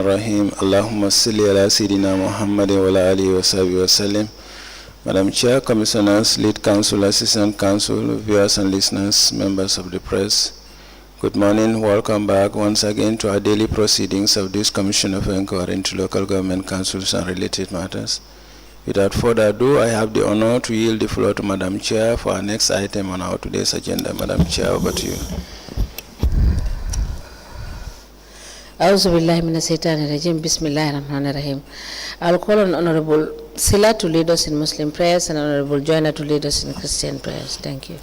Rahim. Allahumma salli ala Sayyidina Muhammad wa ala alihi wa sahbihi wa sallim. Madam Chair, Commissioners, Lead Counsel, Assistant Counsel, viewers and listeners, members of the press, good morning. Welcome back once again to our daily proceedings of this Commission of Inquiry into Local Government Councils and related matters. Without further ado, I have the honor to yield the floor to Madam Chair for our next item on our today's agenda. Madam Chair, over to you. A'udhu billahi minash shaitani rajim. Bismillahir rahmanir rahim. I'll call on Honorable Sila to lead us in Muslim prayers and Honorable Joyner to lead us in Christian prayers. Thank you.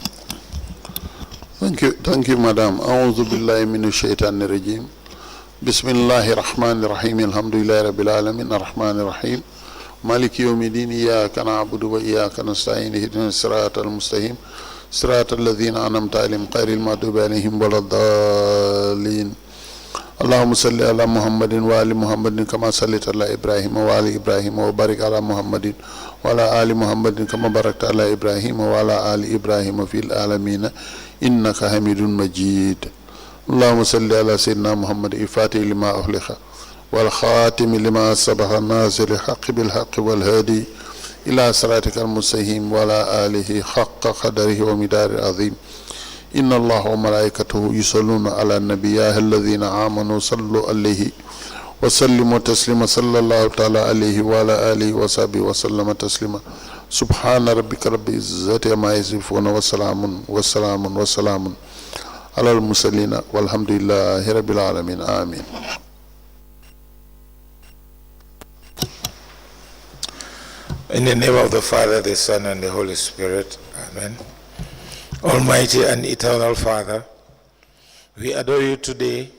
Thank you, Madam. A'udhu billahi minash shaitani rajim. Bismillahir rahmanir rahim. Alhamdulillahi rabbil alamin. Ar-rahmanir rahim. Maliki yawmiddin. Iyyaka na'budu wa iyyaka nasta'in. Ihdinas siratal mustaqim. Siratal ladzina an'amta 'alaihim ghairil maghdubi 'alaihim waladdallin. اللهم صل على محمد وآل محمد كما صليت على إبراهيم وآل إبراهيم وبارك على محمد وعلى آل محمد كما باركت على إبراهيم وعلى آل إبراهيم في العالمين إنك حميد مجيد. اللهم صل على سيدنا محمد الفاتح لما أغلق والخاتم لما سبق الناصر الحق بالحق والهادي إلى صراطك المستقيم وعلى آله حق قدره ومقداره العظيم. إن الله وملائكته يصلون على النبي يا الذين آمنوا صلوا عليه وسلموا تسليما صلى الله تعالى عليه وعلى آله وصحبه وسلم تسليما. سبحان ربك رب العزة عما يصفون وسلام على المرسلين والحمد لله رب العالمين. آمين. In the name of the Father, the Son, and the Holy Spirit. Amen. Almighty and eternal Father, we adore you today.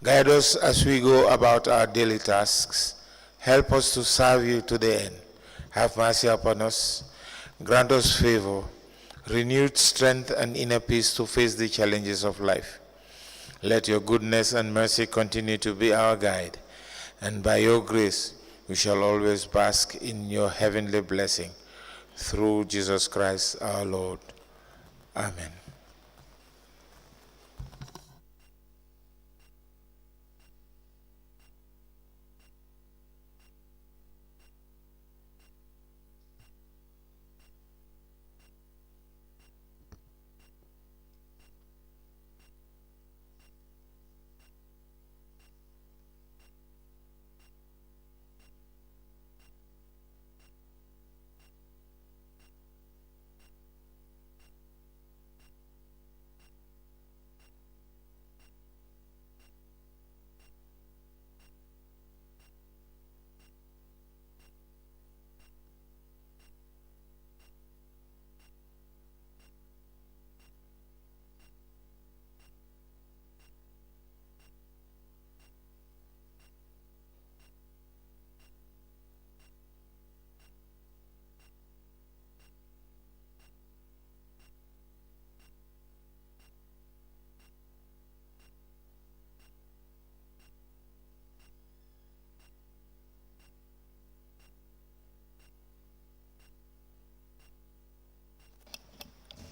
Guide us as we go about our daily tasks. Help us to serve you to the end. Have mercy upon us. Grant us favor, renewed strength and inner peace to face the challenges of life. Let your goodness and mercy continue to be our guide, and by your grace we shall always bask in your heavenly blessing. Through Jesus Christ our Lord. Amen.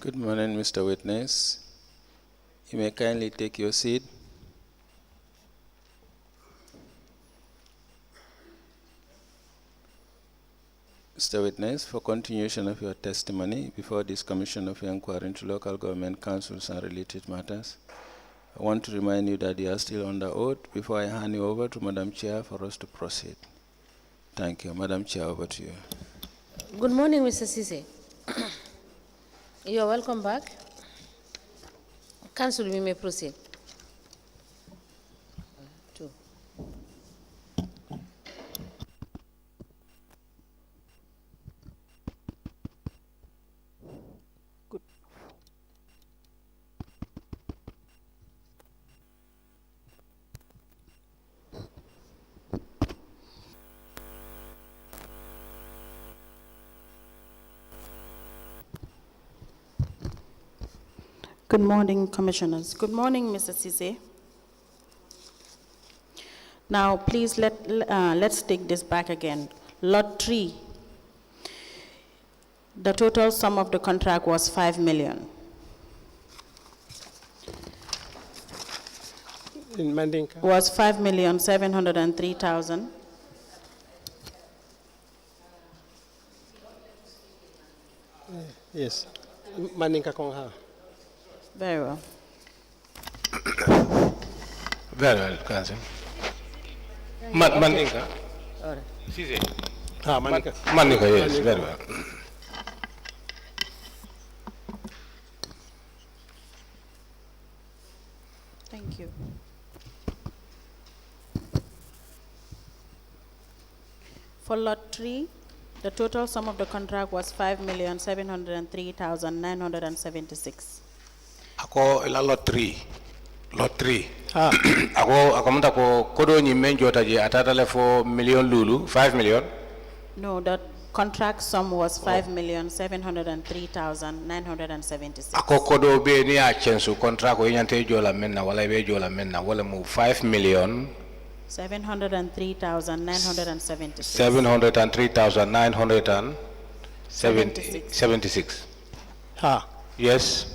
Good morning, Mr. Witness. You may kindly take your seat. Mr. Witness, for continuation of your testimony before this Commission of Inquiry into Local Government Councils and related matters, I want to remind you that you are still under oath before I hand you over to Madam Chair for us to proceed. Thank you. Madam Chair, over to you. Good morning, Mr. Ceesay. You are welcome back. Council, we may proceed. Good morning, Commissioners. Good morning, Mr. Ceesay. Now, please let's take this back again. Lot 3, the total sum of the contract was 5 million. in Mandinka. Was 5,703,000. Yes, Mandinka Kongha. Very well. Very well, Council. Mandinka. Ceesay. Mandinka. Mandinka, yes, very well. Thank you. For lot 3, the total sum of the contract was 5,703,976. Ako ila lot 3. Ako mta ko kodo ni menjo taje atata le for million lulu 5 million. No, the contract sum was 5,703,976. Ako kodo be ni a chensu contract ko yante jola menna wala be jola menna wala mu 5 million 703,976. 703,976. Yes.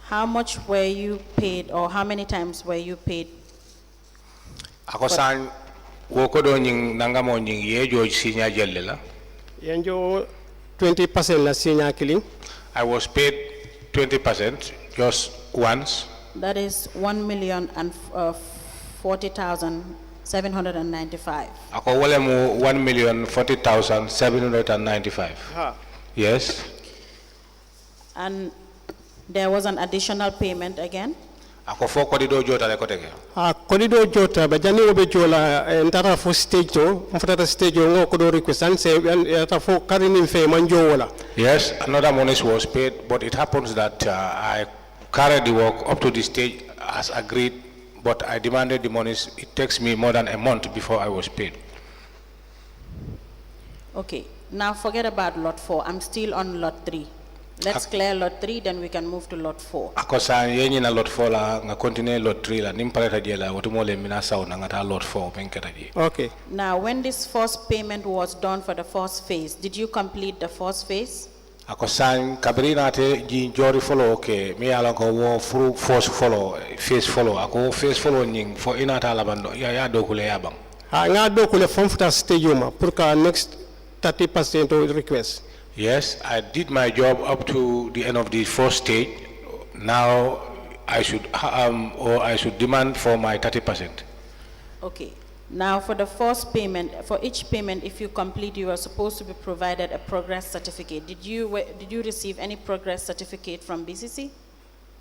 How much were you paid, or how many times were you paid? Ako san wo kodo nying nangamo nying yejo sinya jellela. Yenjo 20% la sinya killing. I was paid 20% just once. That is 1,040,795. Ako wale mu 1,040,795. Yes. And there was an additional payment again? Ako fo kodido jota le koteke. Kodido jota ba jani obe jola entara fo stage to mfata stage ngo kodo request and say enta fo karini fe manjo wala. Yes, another money was paid, but it happens that I carried the work up to the stage as agreed, but I demanded the monies. It takes me more than a month before I was paid. Okay, now forget about lot 4. I'm still on lot 3. Let's clear lot 3, then we can move to lot 4. Ako sa yenyi na lot 4 la nga continue lot 3 la nimpaleta jela watumole mina saw na ngata lot 4 penketa ji. Okay. Now, when this first payment was done for the first phase, did you complete the first phase? Ako san kabrina te ji jori follow okay mi ala ko wo furu force follow phase follow ako phase follow nying fo inata labando ya dokule ya bang. Nga dokule from futa stage ma pour ka next 30% to request. Yes, I did my job up to the end of the first stage. Now I should demand for my 30%. Okay. Now for the first payment, for each payment, if you complete, you are supposed to be provided a progress certificate. Did you receive any progress certificate from B.C.C?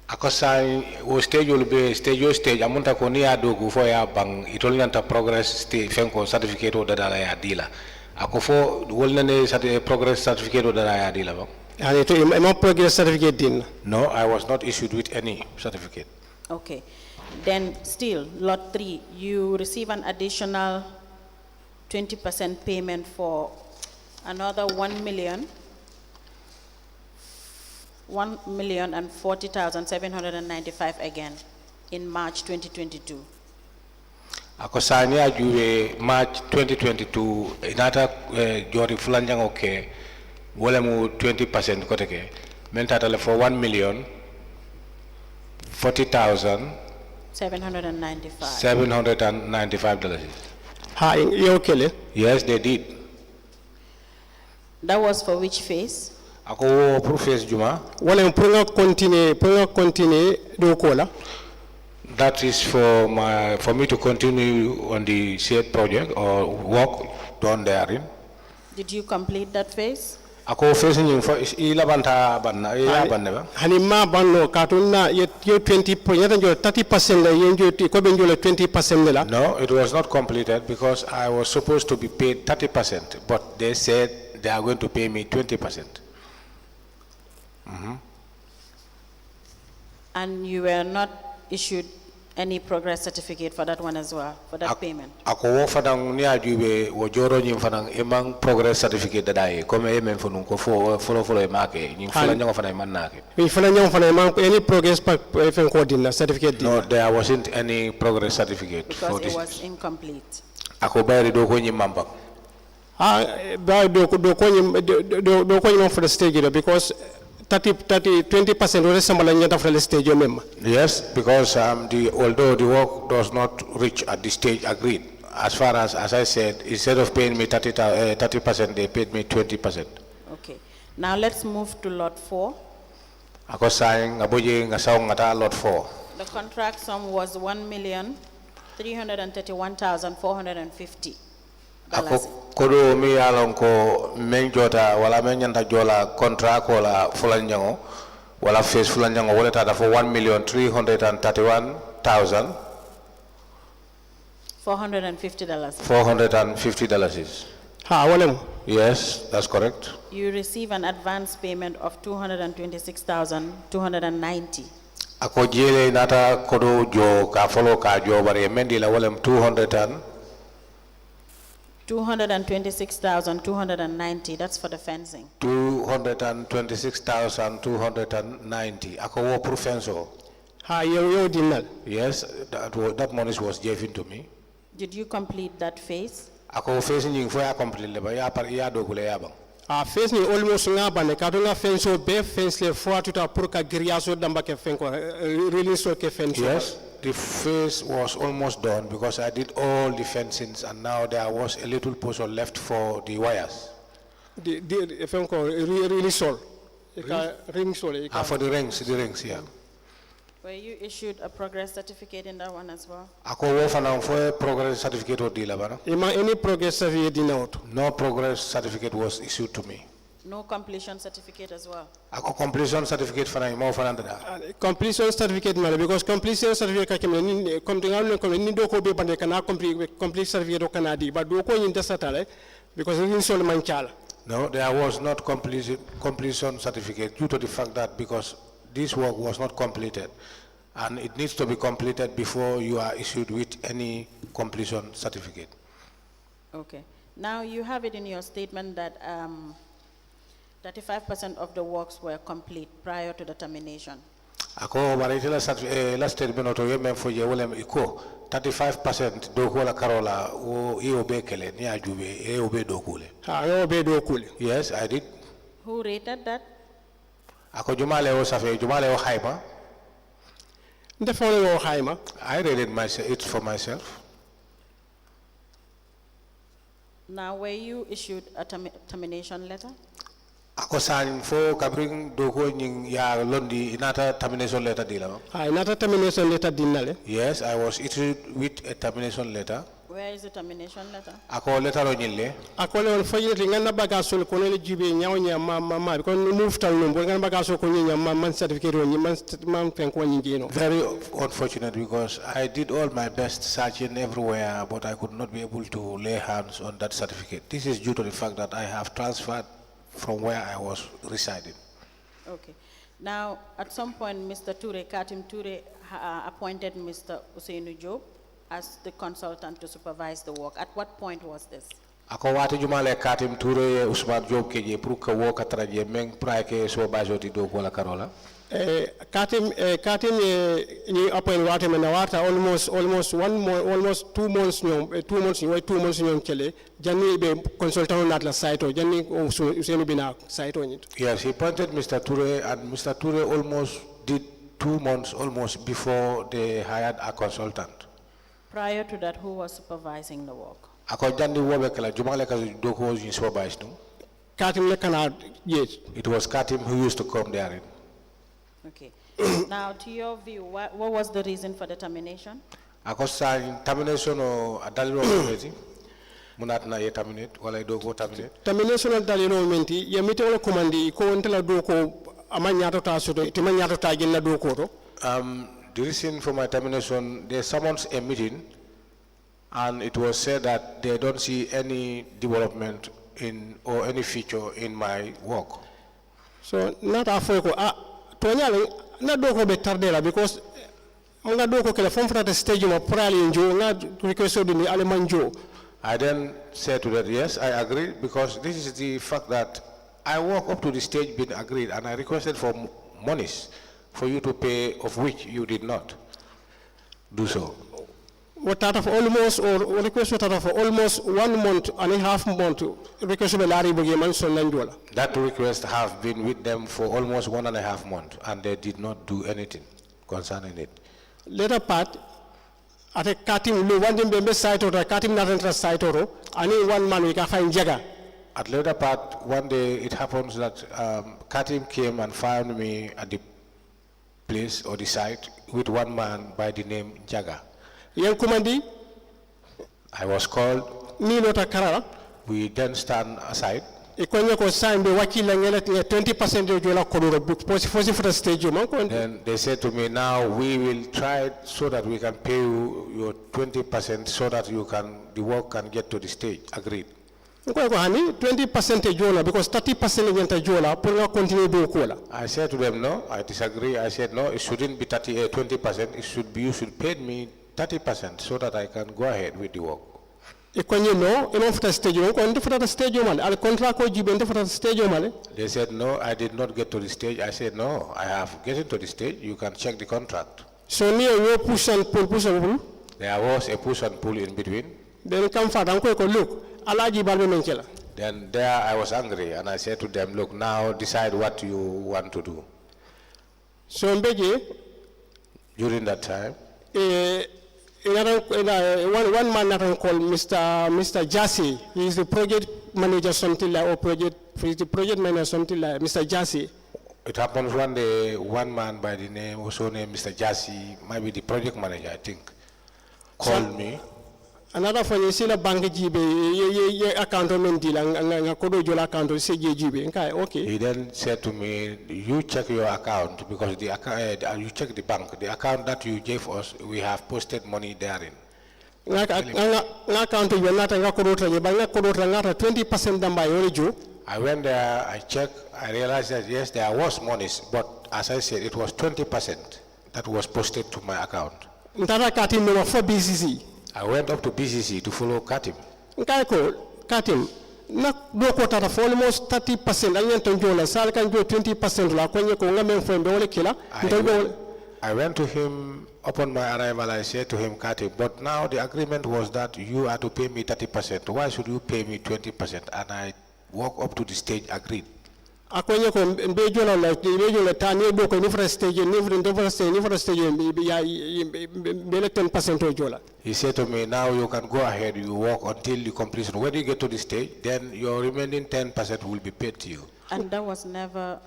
Ako sa o stage will be stage amunta ko niya dogu fo ya bang itolnyanta progress stage fenko certificate o dada ya dila. Ako fo wolnane progress certificate o dada ya dila bang. And it am progress certificate din. No, I was not issued with any certificate. Okay. Then still, lot 3, you receive an additional 20% payment for another 1,040,795 again in March 2022. Ako sanya juwe March 2022 inata jori fulanjang okay wala mu 20% koteke mentata for 1,040,795 Ha, you okay? Yes, they did. That was for which phase? Ako phase juma. Wala punga continue do kola. That is for me to continue on the said project or work done therein. Did you complete that phase? Ako phase ni for ilabanta banna ya banne ba. Hanima banno katuna yo 20% yo 30% la yenjo ko benjo le 20% la. No, it was not completed because I was supposed to be paid 30%, but they said they are going to pay me 20%. And you were not issued any progress certificate for that one as well, for that payment? Ako wo fadang ni ajube wo joro nyim fadang emang progress certificate dadai comme emen fonun ko follow e make nyim fala nyong fadang man nake. We fala nyong fala man any progress even coordinate certificate. No, there wasn't any progress certificate because for this. It was incomplete. Ako bayri do ko nyim mambak. Ba do ko nyim for the stage because 20% wala sambala nyata fele stage yo memma. Yes, because although the work does not reach at the stage agreed, as far as I said, instead of paying me 30%, they paid me 20%. Okay. Now let's move to lot 4. Ako saying aboje nga saw ngata lot 4. The contract sum was $1,331,450. Ako kodo mi yalon ko men jota wala men nyanta jola contract wala fulanjango wala face fulanjango wala tata for $1,331,450. $450. Ha wala. Yes, that's correct. You receive an advance payment of $226,290. Ako jele nata kodo jo ka follow ka jo bari mendi la walem $226,290. That's for the fencing. $226,290. Ako wo pro fenso. Ha yo dinal. Yes, that money was given to me. Did you complete that phase? Ako phase nying fo ya complete le ba ya par ya dogule ya bang. Phase ni almost nga bane ka nga fenso be fence le fo tuta pour ka griaso damba ke fenko release ke fenso. Yes, the phase was almost done because I did all the fencings and now there was a little portion left for the wires. The fenko release all. Rings all. For the rings, yeah. Were you issued a progress certificate in that one as well? Ako wo fana for progress certificate o di la bana. Any progress certificate dina auto? No progress certificate was issued to me. No completion certificate as well? Ako completion certificate fana mo fana da. Completion certificate mala because completion certificate ka kemne ni kontingal ko ni do ko be bande kana complete certificate o kana di ba do ko ni desatale because ni sol man chala. No, there was not completion certificate due to the fact that because this work was not completed and it needs to be completed before you are issued with any completion certificate. Okay. Now you have it in your statement that 35% of the works were complete prior to the termination. Ako barite la statement oto yemen fo je wolem iko 35% do ko la karola o iobe kele ni ajube e obe do kule. Obe do kule. Yes, I did. Who rated that? Ako jumale o safe jumale o haima. Ndefole o haima. I rated it for myself. Now, were you issued a termination letter? Ako san fo kabring do ko nying ya londi inata termination letter dila. Inata termination letter dinale. Yes, I was issued with a termination letter. Where is the termination letter? Ako letter o nyille. Ako le fayete ngana bagasol ko le jibe nyaaw nya ma ko move tal no ngana bagasol ko nya man certificate o man pen ko nyingeno. Very unfortunate because I did all my best searching everywhere but I could not be able to lay hands on that certificate. This is due to the fact that I have transferred from where I was residing. Okay. Now, at some point, Mr. Ture, Katim Ture, appointed Mr. Usainu Job as the consultant to supervise the work. At what point was this? Ako wati jumale Katim Ture Ousman Job keje pour que wo katraje meng praike so bajo do ko la karola. Katim ni appoint wati me na wata almost 2 months nyom chele janni be consultant nat la site o janni Usainu bina site o nit. Yes, he appointed Mr. Ture and Mr. Ture almost did 2 months almost before they hired a consultant. Prior to that, who was supervising the work? Ako jandi wobe kala jumale ka do ko supervise no. Katim le kana yes. It was Katim who used to come there. Okay. Now, to your view, what was the reason for the termination? Ako sa termination o adaliro committee munat na ye terminate wala do go terminate. Termination adaliro menti ye mite wala commandi ko ontela do ko amanyato ta soto timanyato ta genna do ko to. The reason for my termination, they summoned a meeting and it was said that they don't see any development in or any feature in my work. So not afo ko tonyale na do ko be tardela because nga do ko kala fom frata stage mo prali njo nga request do ni alemanjo. I then said to that, yes, I agree because this is the fact that I walk up to the stage being agreed and I requested for monies for you to pay, of which you did not do so. what out of almost or request what out of almost 1 month and a half month request be lari bogi man son nanjola. That request have been with them for almost 1.5 months, and they did not do anything concerning it. Later part, at a Katim Lu, one day site or a Katim Narendra site or any 1 man we can find Jaga. At later part, one day it happens that Katim came and found me at the place or the site with 1 man by the name Jaga. Yang Kumandi, I was called. Nilota Karala. We then stand aside. Ikonyo ko sign be wakila ngela 20% of jola kodoro for the stage man. Then they said to me, now we will try so that we can pay you your 20% so that the work can get to the stage. Agreed. 20% jola because 30% ngenta jola pour continue be kola. I said to them, no, I disagree. I said, no, it shouldn't be 20%. It should be, you should pay me 30% so that I can go ahead with the work. They said, no, I did not get to the stage. I said, no, I have gotten to the stage. You can check the contract. So near you push and pull. There was a push and pull in between. Then come far and look, Alaji Balbi Menkela. Then there I was angry and I said to them, look, now decide what you want to do. So during that time, one man that called Mr. Jassy, he is the project manager something like, or he's the project manager something like Mr. Jassy. It happens one day, 1 man by the name, also named Mr. Jassy, might be the project manager, I think, called me. Another for you see the bank GB account deal and kodo jola account CGB. Okay. He then said to me, you check your account because the account, you check the bank. The account that you gave us, we have posted money therein. Account you not a kodo 20% done by origin. I went there, I checked, I realized that yes, there was monies, but as I said, it was 20% that was posted to my account. For B.C.C. I went up to B.C.C. to follow Katim. Katim, not do quota for almost 30%. I went to Jola, Sal can do 20% like when you come from the killer. I went to him upon my arrival. I said to him, Katim, but now the agreement was that you are to pay me 30%. Why should you pay me 20%? And I walk up to the stage, agreed. He said to me, now you can go ahead, you walk until the completion. When you get to the stage, then your remaining 10% will be paid to you. And that was never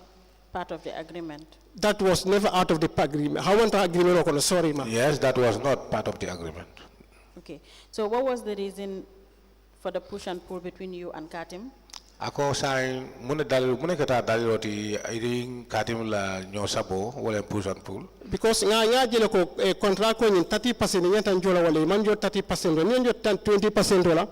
part of the agreement? That was never out of the agreement. How was the agreement? Sorry, ma'am. Yes, that was not part of the agreement. Okay. So what was the reason for the push and pull between you and Katim? Ako sign mune kata daliloti iring Katim la nyosabo wala push and pull. Because nga jele ko contract ko 30% nyanta njola wala manjo 30% nyo 20% wala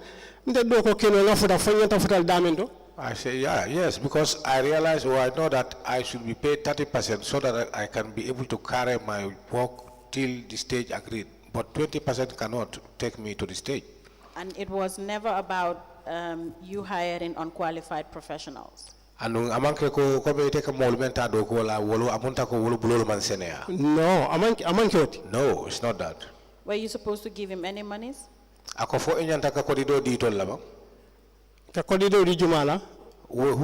nde do ko keno nga futa fanyanta futal damendo. I say yes, because I realize or I know that I should be paid 30% so that I can be able to carry my work till the stage agreed. But 20% cannot take me to the stage. And it was never about you hiring unqualified professionals? No, amanke no, it's not that. Were you supposed to give him any monies? Who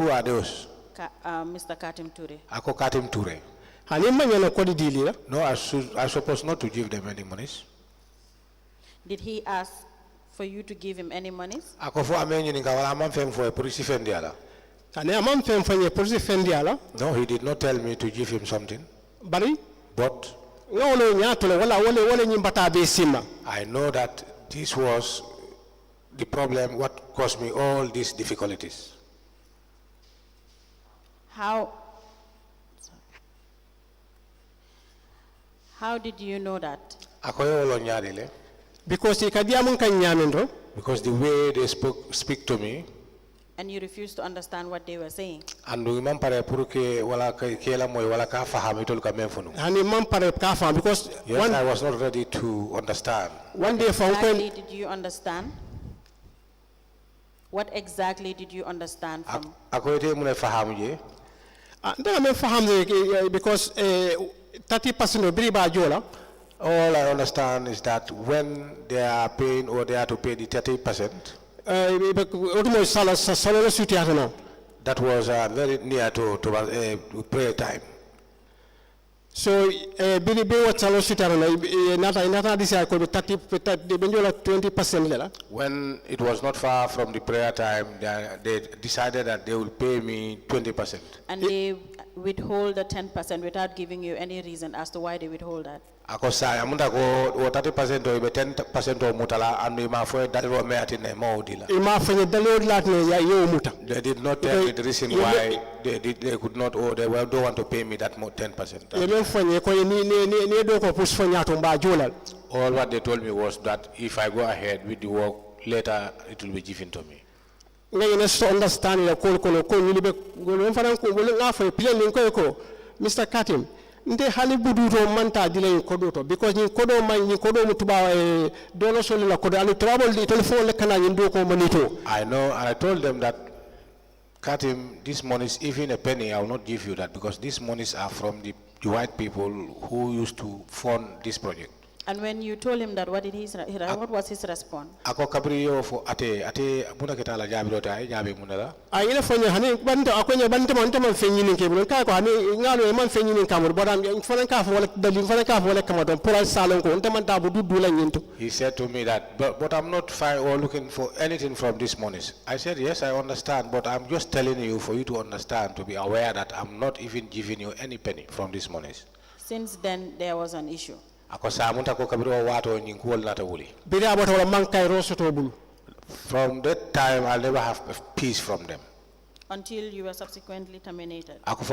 are those? Mr. Katim Ture. Ako Katim Ture. No, I supposed not to give them any monies. Did he ask for you to give him any monies? Ako for amenyo ni kawala amamfem for a police fendiala. No, he did not tell me to give him something. But I know that this was the problem, what caused me all these difficulties. How did you know that? Because the way they speak to me. And you refused to understand what they were saying. And because yes, I was not ready to understand. One day exactly did you understand? What exactly did you understand from? Because 30% of Briba Jola, All I understand is that when they are paying or they are to pay the 30%, that was very near to prayer time. So, bini be what salo sitaro nata this I could be 20%. When it was not far from the prayer time, they decided that they will pay me 20%. And they withhold the 10% without giving you any reason as to why they withhold that. Akosa amunda ko 30% or 10% or mutala and ma for that ro me atine mo dila. They did not tell me the reason why they could not or they don't want to pay me that more 10%. All what they told me was that if I go ahead with the work later it will be given to me. Mr. Katim, nde hali buduto manta dile kodoto because ni kodo man ni kodo mutuba dolo solo la kodo alu trouble di telephone le kana ndo ko manito. I know, and I told them that Katim, this money is even a penny, I will not give you that because these monies are from the white people who used to fund this project. And when you told him that, what was his response? Ako kabriyo fo ate muna ketala jabi lota ay jabi muna la. Ay ila fanya hani banta akonya banta man taman fenyini ke bulon ka ko hani ngalo man fenyini kamur bodam fanan ka fo wala dalin fanan ka fo wala kamadon pour salon ko taman ta bu duddu la nyinto. He said to me that but I'm not fine or looking for anything from these monies. I said yes, I understand, but I'm just telling you for you to understand, to be aware that I'm not even giving you any penny from these monies. Since then there was an issue. From that time, I'll never have peace from them. Until you were subsequently terminated. Up to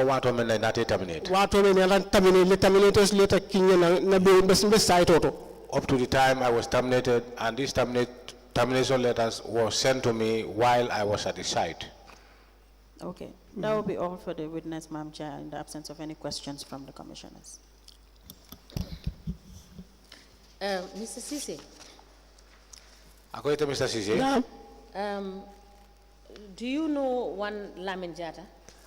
the time I was terminated, and these termination letters were sent to me while I was at the site. Okay, that will be all for the witness, Madam Chair, in the absence of any questions from the commissioners. Mr. Ceesay. Mr. Ceesay. Do you know one Lamin Jata?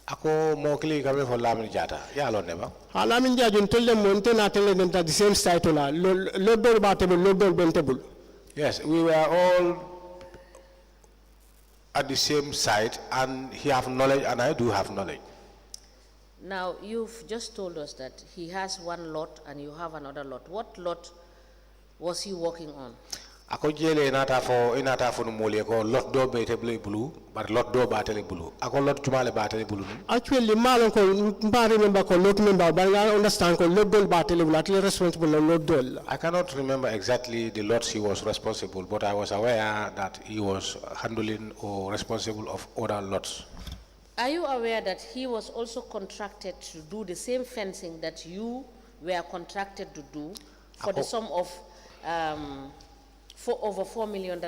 Ako mokli kami for Lamin Jata. Ya lo neba. Lamin Jata until monte na tele them the same site la. Lodol batable, lodol bentable. Yes, we were all at the same site, and he have knowledge, and I do have knowledge. Now you've just told us that he has one lot and you have another lot. What lot was he working on? Ako jele inata fo no mole ko lot do be table blue, but lot do batele blue. Ako lot tumale batele blue. Actually, malon ko mbari member ko lot member, but I understand ko lot do batele blue. Atli responsible lot do. I cannot remember exactly the lots he was responsible, but I was aware that he was handling or responsible of other lots. Are you aware that he was also contracted to do the same fencing that you were contracted to do for the sum of for over $4 million?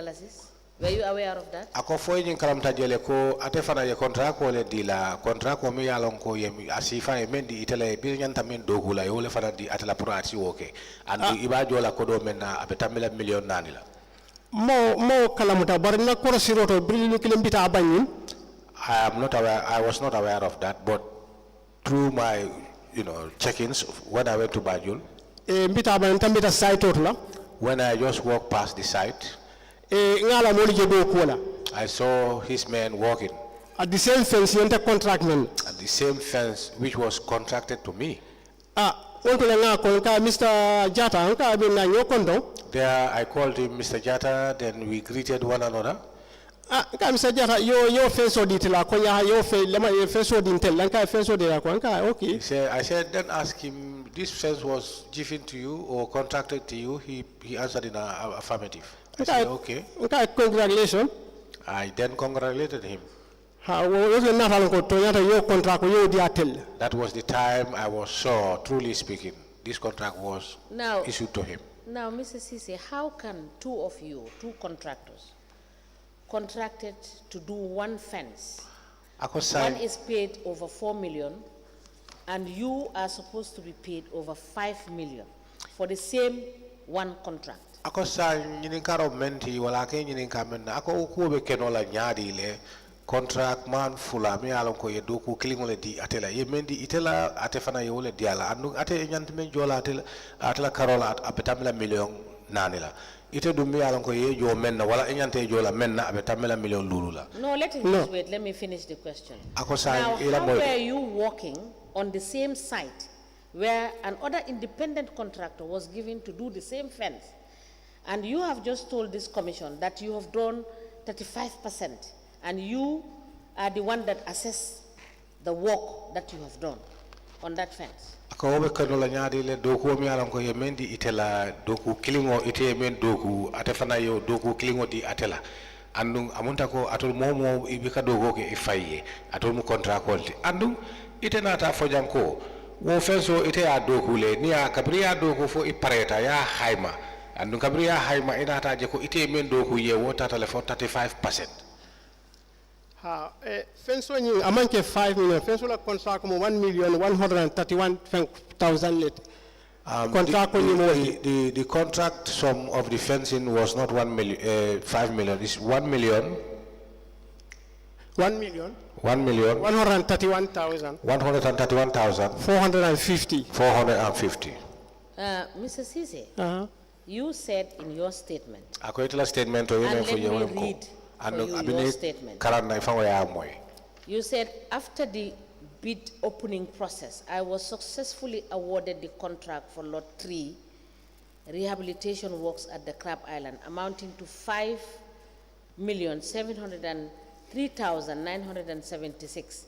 Were you aware of that? Ako foi nyin kalam tajele ko ate fana ye contract ko le dila contract ko mi yalon ko yemi asifa e mendi itele bi nyanta men dogula yo le fana di atela prati woke and iba jola ko do menna abetamila million nani la mo kalamuta barna ko siroto brilu kilembita abanyin. I am not aware. I was not aware of that, but through my, check-ins when I went to Bajul, when I just walked past the site, I saw his men walking at the same fence. At the same fence which was contracted to me. Mr. Jata, there I called him Mr. Jata. Then we greeted one another. Mr. Jata, your face or detail, your face or detail, okay. I said, then ask him, this fence was given to you or contracted to you? He answered in affirmative. I said, okay. Okay, congratulations. I then congratulated him. That was the time I was sure, truly speaking, this contract was issued to him. Now, Mr. Ceesay, how can two of you, two contractors, contracted to do one fence? One is paid over 4 million, and you are supposed to be paid over 5 million for the same one contract. Ako sa nyininkaro menti wala ke nyininkamenna ako kuwe kenola nyadi le contract man fula mi alon ko ye doku kilingole di atela ye mendi itela ate fana ye wole diala andu ate nyantime jola atela karola abetamela million nanila ite dum mi alon ko ye jo menna wala nyante jola menna abetamela million lulula. No, let me finish the question. Now, how were you working on the same site where another independent contractor was given to do the same fence, and you have just told this commission that you have done 35%, and you are the one that assess the work that you have done on that fence? Ko be kanola nyaade le doku mi alon ko ye mendi itela doku kilingo ite men doku atefana yo doku kilingo di atela andung amunta ko atol momo ibika dogo ke ifaye atol mu contract kolti andung ite nata fojanko wo fenso ite ya doku le ni ya kabriya doku fo ipareta ya hayma andung kabriya hayma inata je ko ite men doku ye wota telefon 35%. Fenso ni amanke 5 million fenso la contract mo 1,131,000 lit. Contract the contract sum of the fencing was not 5 million. It's 1 million. 1 million. 131,000. 450. 450. Mr. Ceesay, you said in your statement. And let me read. Your statement. You said, after the bid opening process, I was successfully awarded the contract for Lot 3 rehabilitation works at the Crab Island, amounting to 5,703,976.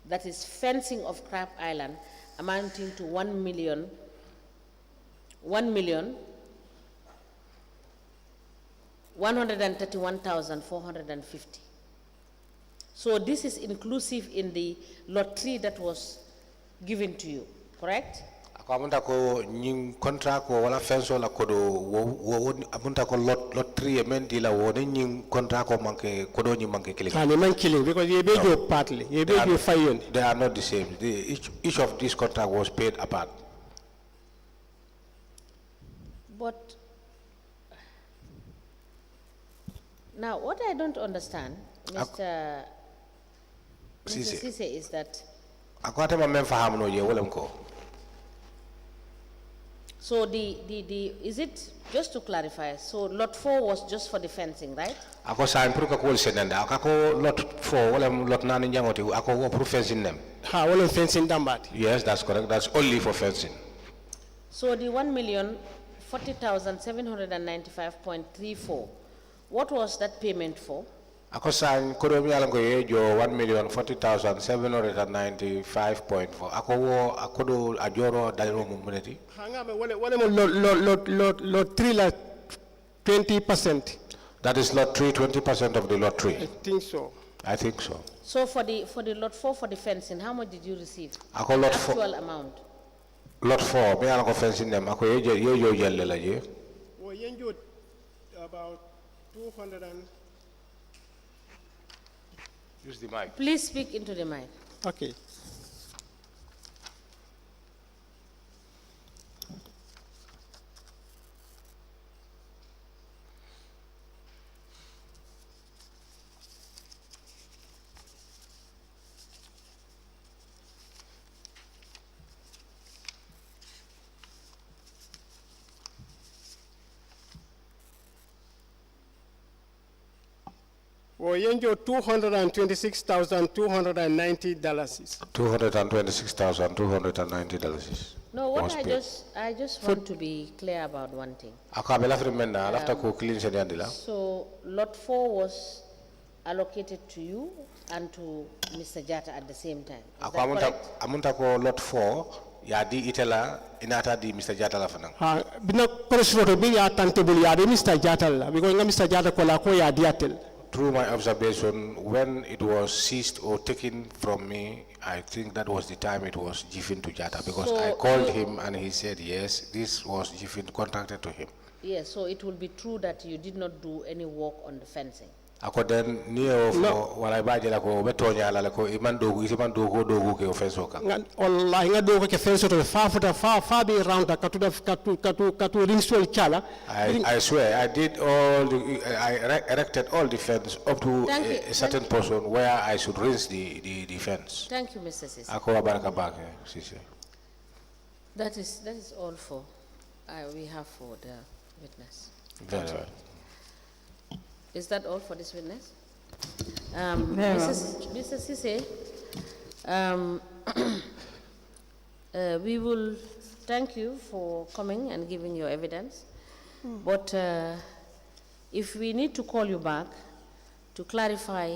That is fencing of Crab Island, amounting to 1,131,450. So this is inclusive in the Lot 3 that was given to you, correct? Amunta ko nying contract ko wala fenso la kodo wo amunta ko lot 3 emendi la wo nying contract ko manke kodo nyi manke killing. And man killing because ye be your partly, ye be your fire. They are not the same. Each of these contract was paid apart. But now what I don't understand, Mr. Ceesay, is that so is it, just to clarify, so Lot 4 was just for the fencing, right? Lot 4 lot fencing them. Fencing dambat. Yes, that's correct. That's only for fencing. So the 1,040,795.34, what was that payment for? Akosan kodomi alango yejo 1,40,795.4. Akowo akodo ajoro daliro mumuneti. Hanga me lot 3 la 20%. That is lot 3, 20% of the lot 3. I think so. I think so. So for the lot 4 for the fencing, how much did you receive? Ako lot actual amount. Lot 4, me alango fencing them. Ako yejo yelle la je. Well, yenjo about 200 and. Use the mic. Please speak into the mic. Okay. Yenjo $226,290. $226,290. No, what I just want to be clear about one thing. So Lot 4 was allocated to you and to Mr. Jatta at the same time. Is that correct? Amunta ko lot 4 ya di itela inata di Mr. Jatta la fanang. Bina koresroto bi ya tantebul ya di Mr. Jatta la because Mr. Jatta ko la ko ya diatel. Through my observation, when it was seized or taken from me, I think that was the time it was given to Jatta because I called him and he said yes, this was given contracted to him. Yes, so it will be true that you did not do any work on the fencing. Ako den niyo fo wala baje la ko betonya la ko iman dogu ke offense ka wallahi nga dogo ke fenso to fa be round katu rinstol chala. I swear I did I erected all the fence up to a certain portion where I should rinse the fence. Thank you, Mr. Ceesay. Ako baraka back Ceesay. That is all for we have for the witness. Very well. Is that all for this witness? Mr. Ceesay, we will thank you for coming and giving your evidence. But if we need to call you back to clarify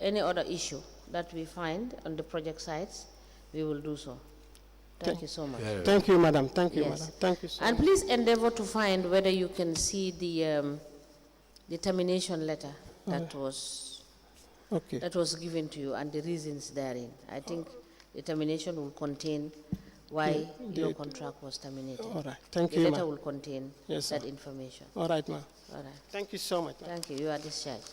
any other issue that we find on the project sites, we will do so. Thank you so much. Thank you, madam. Thank you, madam. Thank you so much. And please endeavor to find whether you can see the termination letter that was given to you and the reasons therein. I think the termination will contain why your contract was terminated. All right. Thank you, The ma'am. letter will contain that information. All right, ma'am. All right. Thank you so much. Thank you. You are discharged.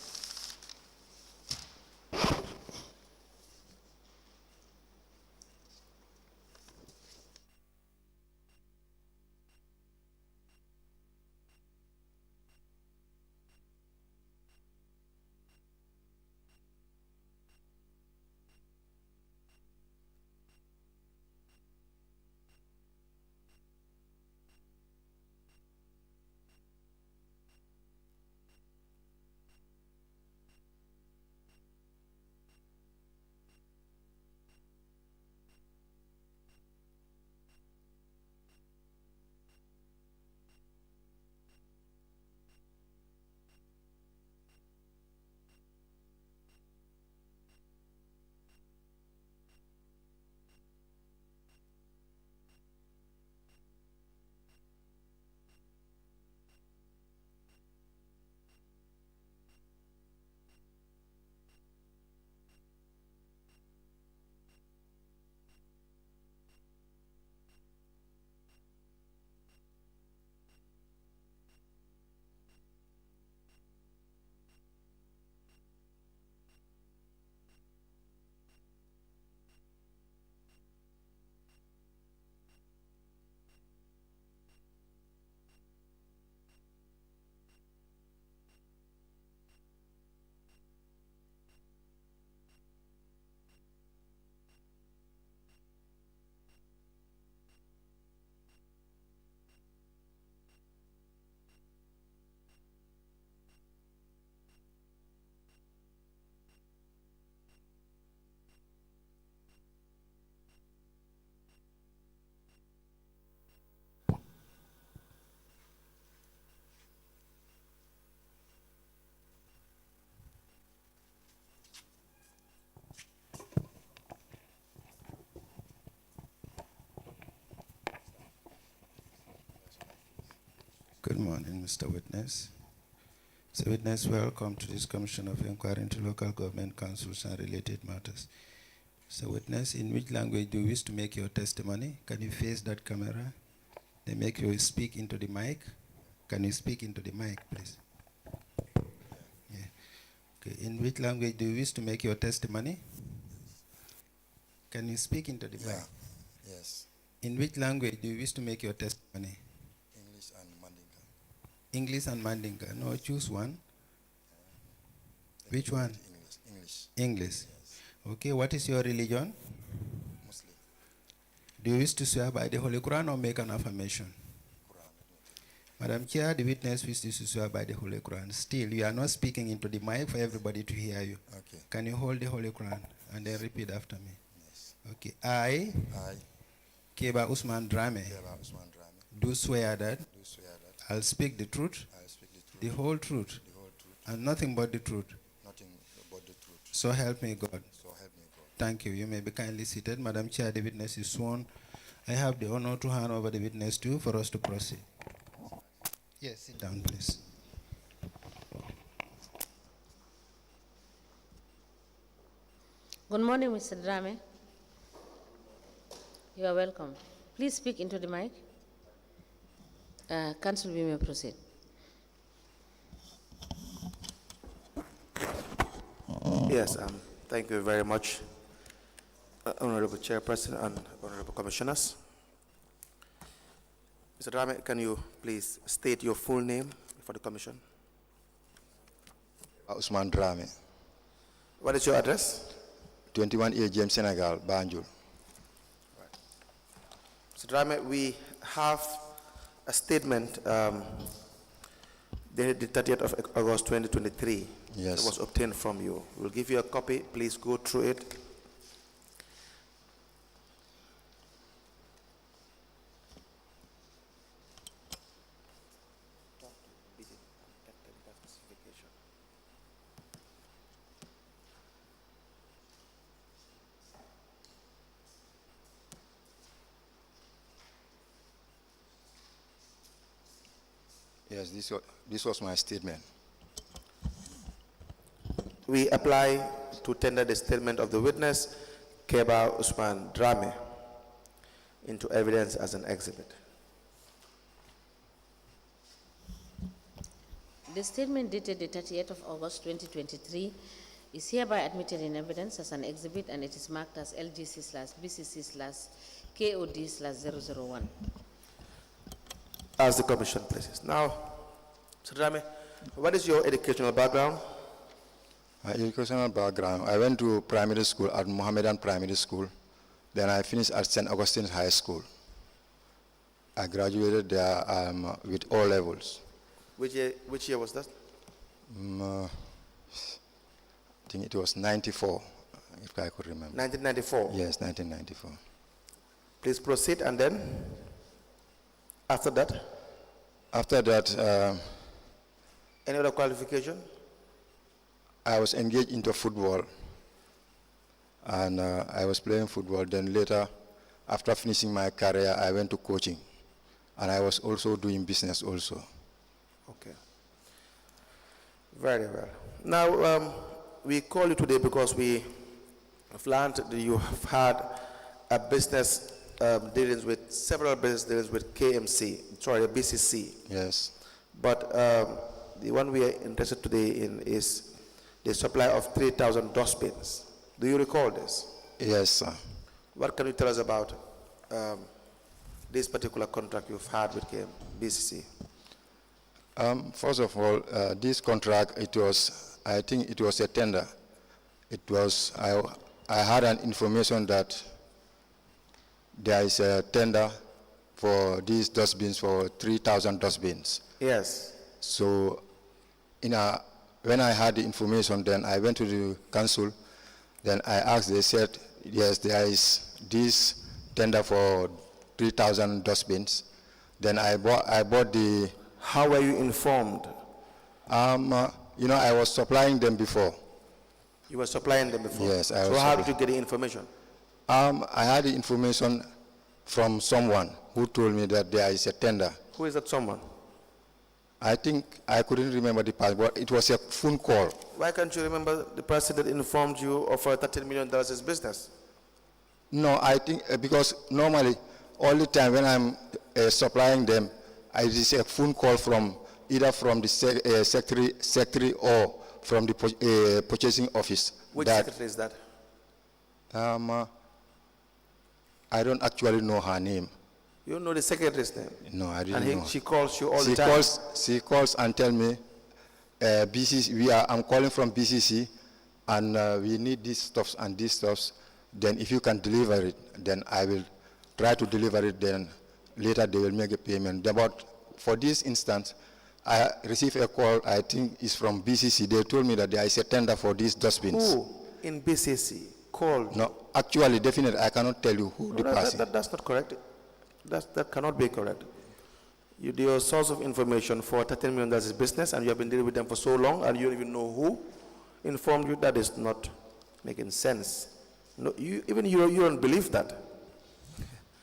Good morning, Mr. Witness. Mr. Witness, welcome to this Commission of Inquiry into Local Government Councils and related matters. Mr. Witness, in which language do you wish to make your testimony? Can you face that camera? They make you speak into the mic. Can you speak into the mic, please? Yeah. Okay. In which language do you wish to make your testimony? Can you speak into the mic? Yes. In which language do you wish to make your testimony? English and Mandinka. English and Mandinka. No, choose one. Which one? English. English. Yes. Okay, what is your religion? Muslim. Do you wish to swear by the Holy Quran or make an affirmation? Quran. Madam Chair, the witness wishes to swear by the Holy Quran. Still, you are not speaking into the mic for everybody to hear you. Okay. Can you hold the Holy Quran and then repeat after me? Yes. Okay. I, Kebba Ousman Drammeh, Kebba Ousman Drammeh, do swear that do swear that I'll speak the truth, I'll speak the truth, the whole truth, the whole truth, and nothing but the truth. nothing but the truth. So help me God. So help me God. Thank you. You may be kindly seated. Madam Chair, the witness is sworn. I have the honor to hand over the witness to you for us to proceed. Yes, sit down, please. Good morning, Mr. Drammeh. You are welcome. Please speak into the mic. Council, we may proceed. Yes, thank you very much, Honorable Chairperson and Honorable Commissioners. Mr. Drammeh, can you please state your full name for the Commission? Ousman Drammeh, What is your address? 21A James Senegal, Banjul. Mr. Drammeh, we have a statement dated the 30th of August 2023 Yes. that was obtained from you. We'll give you a copy. Please go through it. Yes, this was my statement. We apply to tender the statement of the witness, Kebba Ousman Drammeh, into evidence as an exhibit. The statement dated the 30th of August 2023 is hereby admitted in evidence as an exhibit, and it is marked as LGC/BCC/KOD/001. As the Commission places. Now, Mr. Drammeh, what is your educational background? My educational background, I went to primary school at Mohammedan Primary School. Then I finished at St. Augustine's High School. I graduated there with all levels. Which year was that? I think it was 94, if I could remember. 1994? Yes, 1994. Please proceed, and then, after that? After that, Any other qualification? I was engaged into football, and I was playing football. Then later, after finishing my career, I went to coaching, and I was also doing business also. Okay. Very well. Now, we call you today because we have learned that you have had a business dealings with, several business dealings with B.C.C. Yes. But the one we are interested today in is the supply of 3,000 dustbins. Do you recall this? Yes, sir. What can you tell us about this particular contract you've had with B.C.C.? First of all, this contract, I think it was a tender. I had an information that there is a tender for these dustbins, for 3,000 dustbins. Yes. So when I had the information, then I went to the council. Then I asked, they said, yes, there is this tender for 3,000 dustbins. Then I bought the... How were you informed? I was supplying them before. You were supplying them before? Yes, I was. So how did you get the information? I had the information from someone who told me that there is a tender. Who is that someone? I think I couldn't remember the person, but it was a phone call. Why can't you remember the person that informed you of $13 million business? No, I think because normally all the time when I'm supplying them, I receive a phone call from either from the secretary or from the purchasing office. Which secretary is that? I don't actually know her name. You don't know the secretary's name? No, I didn't know. She calls you all the time? She calls and tell me, BCC, I'm calling from BCC, and we need these stuffs and these stuffs. Then if you can deliver it, then I will try to deliver it, then later they will make a payment. But for this instance, I received a call, I think it's from BCC. They told me that there is a tender for these dustbins. Who in BCC called? No, actually, definitely, I cannot tell you who the person. That's not correct. That cannot be correct. Your source of information for $13 million is business, and you have been dealing with them for so long, and you don't even know who informed you. That is not making sense. No, you don't believe that.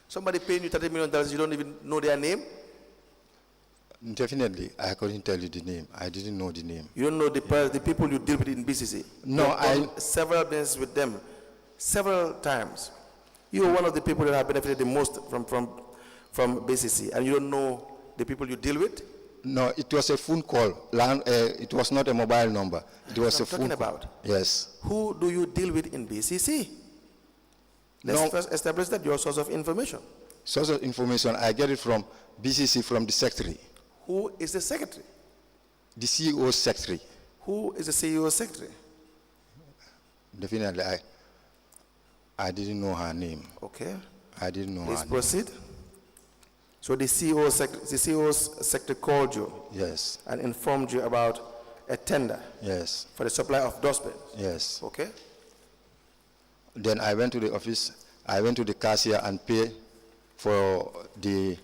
Somebody paying you $30 million, you don't even know their name? Definitely, I couldn't tell you the name. I didn't know the name. You don't know the people you deal with in BCC? No, several businesses with them, several times. You are one of the people that have benefited the most from BCC, and you don't know the people you deal with? No, it was a phone call. It was not a mobile number. It was a phone call. About. Yes. Who do you deal with in BCC? Let's first establish that your source of information. Source of information, I get it from B.C.C, from the secretary. Who is the secretary? The CEO's secretary. Who is the CEO's secretary? Definitely, I didn't know her name. Okay. I didn't know Please her proceed. So the CEO's secretary called you. Yes. And informed you about a tender. Yes. For the supply of dustbins. Yes. Okay. Then I went to the office. I went to the cashier and paid for the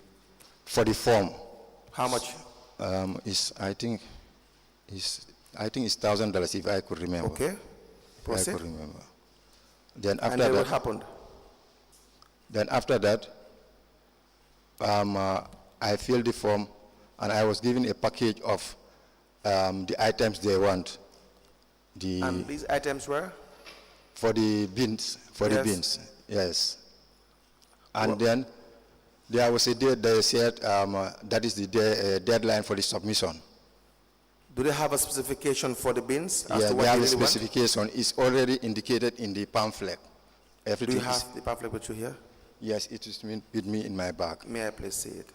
form. How much? I think it's $1,000 if I could remember. Okay. Proceed. I could remember. Then after and then that, what happened? Then after that, I filled the form, and I was given a package of the items they want. And these items were? For the bins, the bins, yes. And then there was a date they said that is the deadline for the submission. Do they have a specification for the bins? As Yeah, to what they have a really want? specification. It's already indicated in the pamphlet. Everything Do you have the pamphlet with you here? Yes, it is with me in my bag. May I please see it?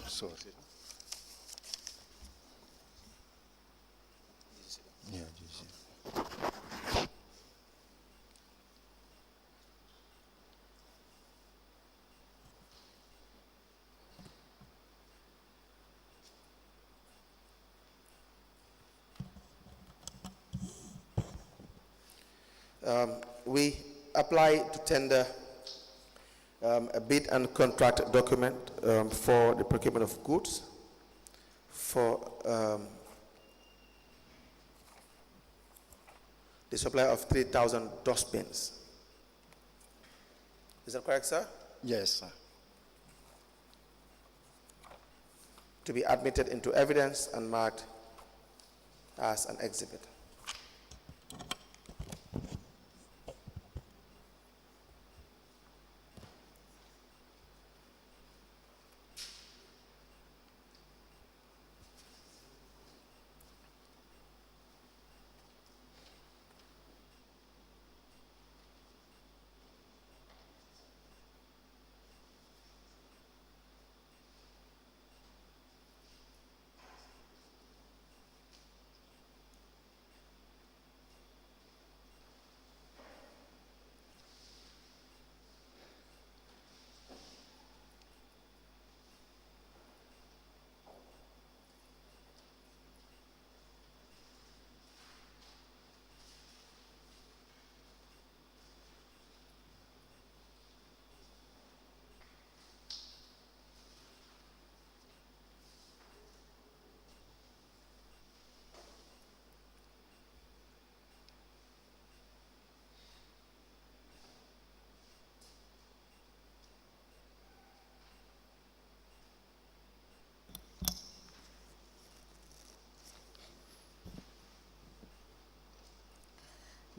So, yeah, we apply to tender a bid and contract document for the procurement of goods for the supply of 3,000 dustbins. Is that correct, sir? yes, sir. To be admitted into evidence and marked as an exhibit.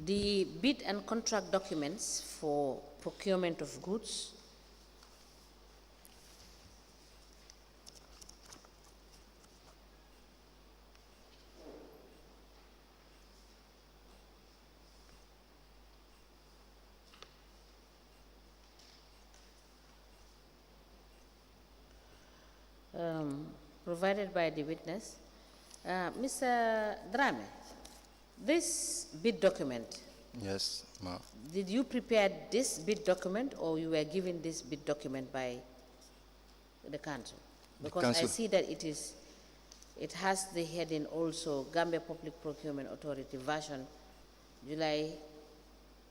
The bid and contract documents for procurement of goods provided by the witness. Mr. Drammeh, this bid document, Yes, ma. did you prepare this bid document or you were given this bid document by the council? Because I council. see that it is It has the heading also, Gambia Public Procurement Authority version, July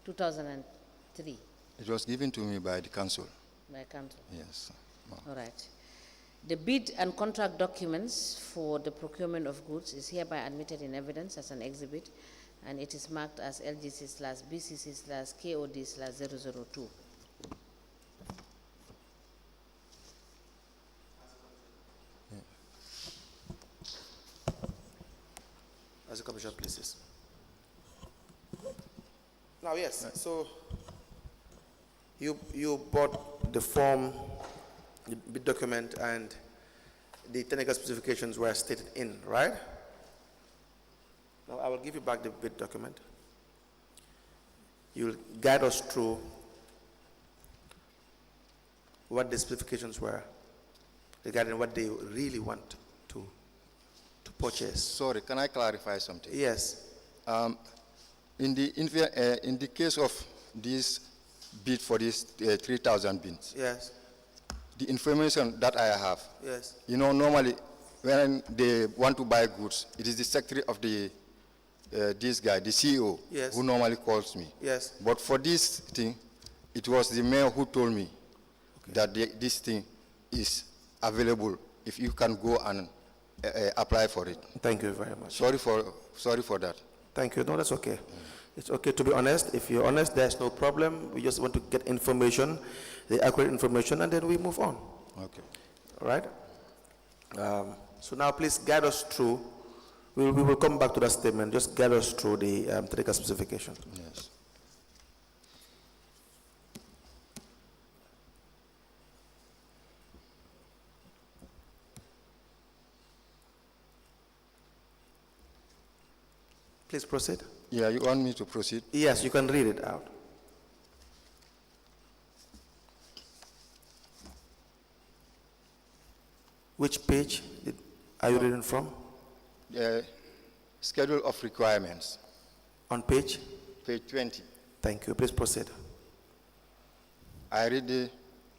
2003. It was given to me by the council. By council? Yes. All right. The bid and contract documents for the procurement of goods is hereby admitted in evidence as an exhibit, and it is marked as LGC/BCC/KOD/002. As a commission, please. Now, yes, so you bought the form, the bid document, and the technical specifications were stated in, right? Now, I will give you back the bid document. You'll guide us through what the specifications were regarding what they really want to purchase. Sorry, can I clarify something? Yes. In the case of this bid for these 3,000 bins, Yes. the information that I have, Yes. normally when they want to buy goods, it is the secretary of this guy, the CEO, Yes. who normally calls me. Yes. But for this thing, it was the mayor who told me that this thing is available if you can go and apply for it. Thank you very much. Sorry for that. Thank you. No, that's okay. It's okay to be honest. If you're honest, there's no problem. We just want to get information, the accurate information, and then we move on. Okay. All right? So now please guide us through. We will come back to that statement. Just guide us through the technical specification. Yes. Please proceed. Yeah, you want me to proceed? Yes, you can read it out. Which page are you reading from? Schedule of requirements. On page? Page 20. Thank you. Please proceed. I read the...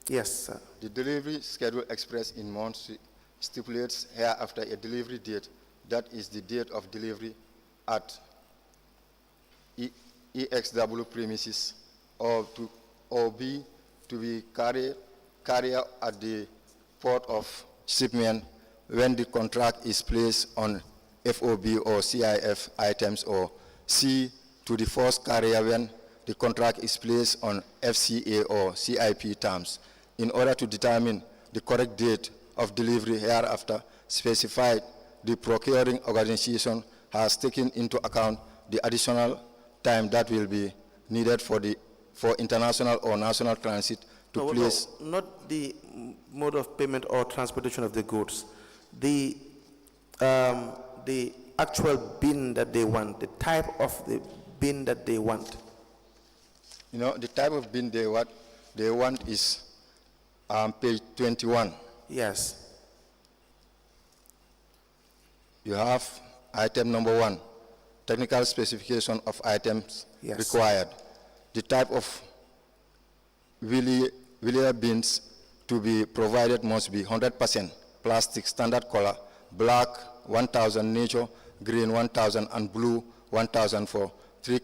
Yes, sir. The delivery schedule expressed in months stipulates hereafter a delivery date, that is the date of delivery at EXW premises or B to be carrier at the port of shipment when the contract is placed on FOB or CIF items, or C to the first carrier when the contract is placed on FCA or CIP terms, in order to determine the correct date of delivery hereafter specified. The procuring organization has taken into account the additional time that will be needed for international or national transit to place. No, not the mode of payment or transportation of the goods. The actual bin that they want, the type of the bin that they want. The type of bin they want is page 21. Yes. You have item number 1, technical specification of items required. The type of wheeler bins to be provided must be 100% plastic, standard color, black 1,000, nature, green 1,000, and blue 1,000 for 3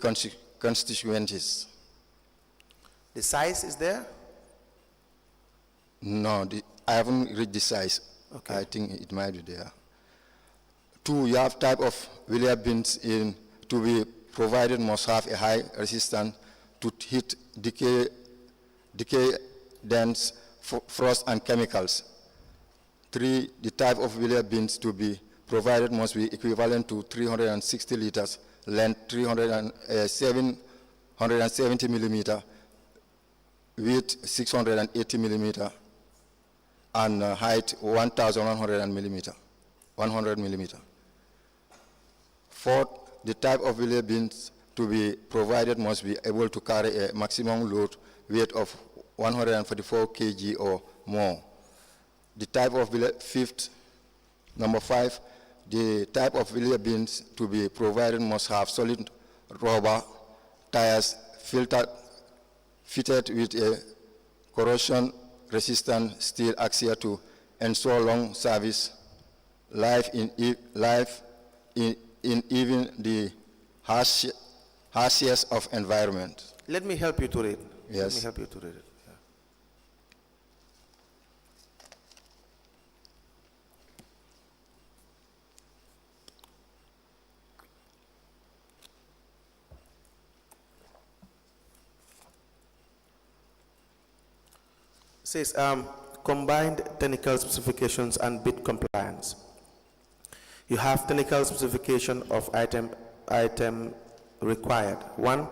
constituencies. The size is there? No, I haven't read the size. Okay. I think it might be there. 2, you have type of wheeler bins to be provided must have a high resistance to heat, decay, dense, frost, and chemicals. 3, the type of wheeler bins to be provided must be equivalent to 360 liters, length 770 millimeter, width 680 millimeter, and height 1,100 millimeter. 4, the type of wheeler bins to be provided must be able to carry a maximum load weight of 144 kg or more. The type of wheeler, number 5, the type of wheeler bins to be provided must have solid rubber tires fitted with a corrosion-resistant steel axle to ensure long service life in even the harshest of environment. Let me help you to read. Yes. Let me help you to read it. Yeah. Says combined technical specifications and bid compliance. You have technical specification of item required. 1.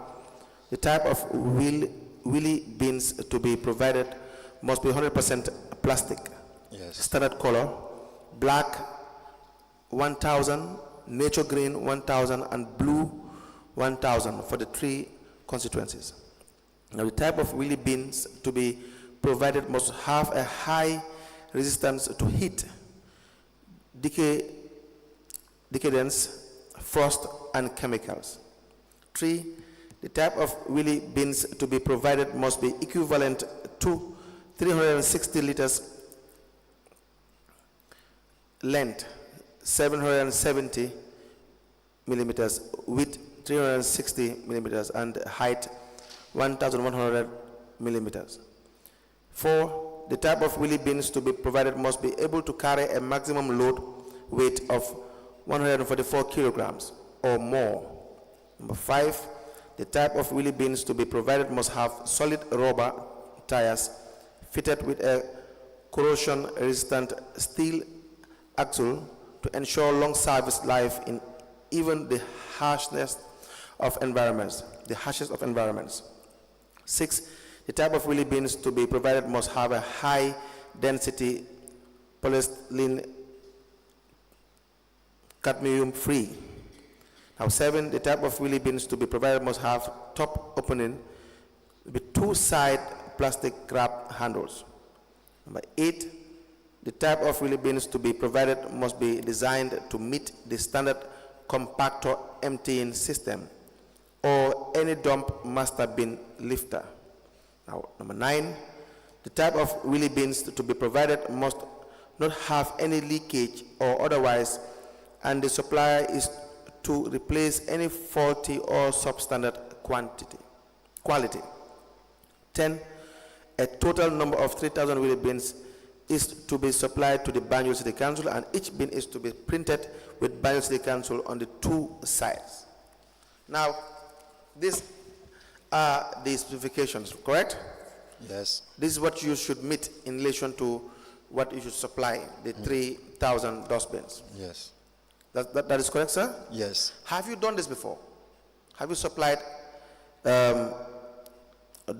The type of wheelie bins to be provided must be 100% plastic. Yes. Standard color, black 1,000, nature green 1,000, and blue 1,000 for the 3 constituencies. Now the type of wheelie bins to be provided must have a high resistance to heat, decadence, frost, and chemicals. 3. The type of wheelie bins to be provided must be equivalent to 360 liters length, 770 millimeters, width 360 millimeters, and height 1,100 millimeters. 4. The type of wheelie bins to be provided must be able to carry a maximum load weight of 144 kilograms or more. Number 5. The type of wheelie bins to be provided must have solid rubber tires fitted with a corrosion-resistant steel axle to ensure long service life in even the harshest of environments. 6. The type of wheelie bins to be provided must have a high density polyethylene cadmium free. Now 7, the type of wheelie bins to be provided must have top opening with 2 side plastic grab handles. Number 8, the type of wheelie bins to be provided must be designed to meet the standard compactor emptying system or any dump master bin lifter. Now number 9, the type of wheelie bins to be provided must not have any leakage or otherwise, and the supplier is to replace any faulty or substandard quality. 10, a total number of 3,000 wheelie bins is to be supplied to the Banjul City Council, and each bin is to be printed with Banjul City Council on the 2 sides. Now, these are the specifications, correct? Yes. This is what you should meet in relation to what you should supply, the 3,000 dustbins. Yes. That is correct, sir? Yes. Have you done this before? Have you supplied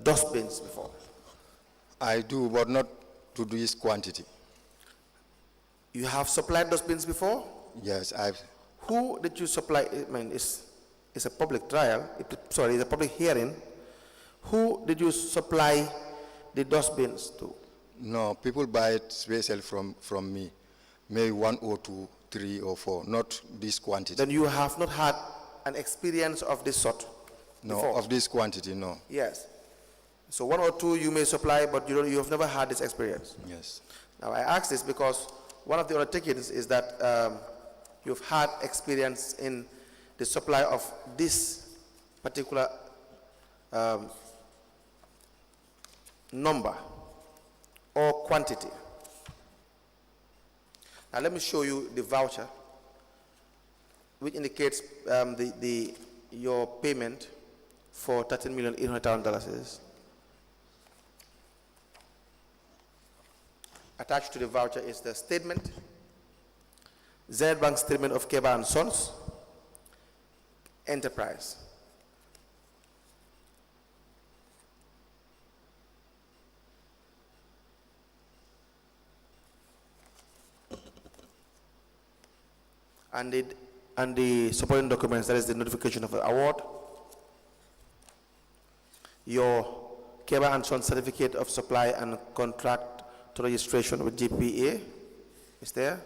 dustbins before? I do, but not to this quantity. You have supplied dustbins before? Yes, I've. Who did you supply? I mean, it's a public trial. It's a public hearing. Who did you supply the dustbins to? No, people buy it special from me. Maybe 1 or 2, 3 or 4, not this quantity. Then you have not had an experience of this sort? No, before? of this quantity, no. Yes. So 1 or 2 you may supply, but you have never had this experience. Yes. Now I ask this because one of the undertakings is that you've had experience in the supply of this particular number or quantity. Now let me show you the voucher, which indicates your payment for $13,800,000. Attached to the voucher is the statement, Z Bank statement of Kebba and Sons Enterprise. And the supporting documents, that is the notification of the award, your Kebba and Sons certificate of supply and contract to registration with GPA is there.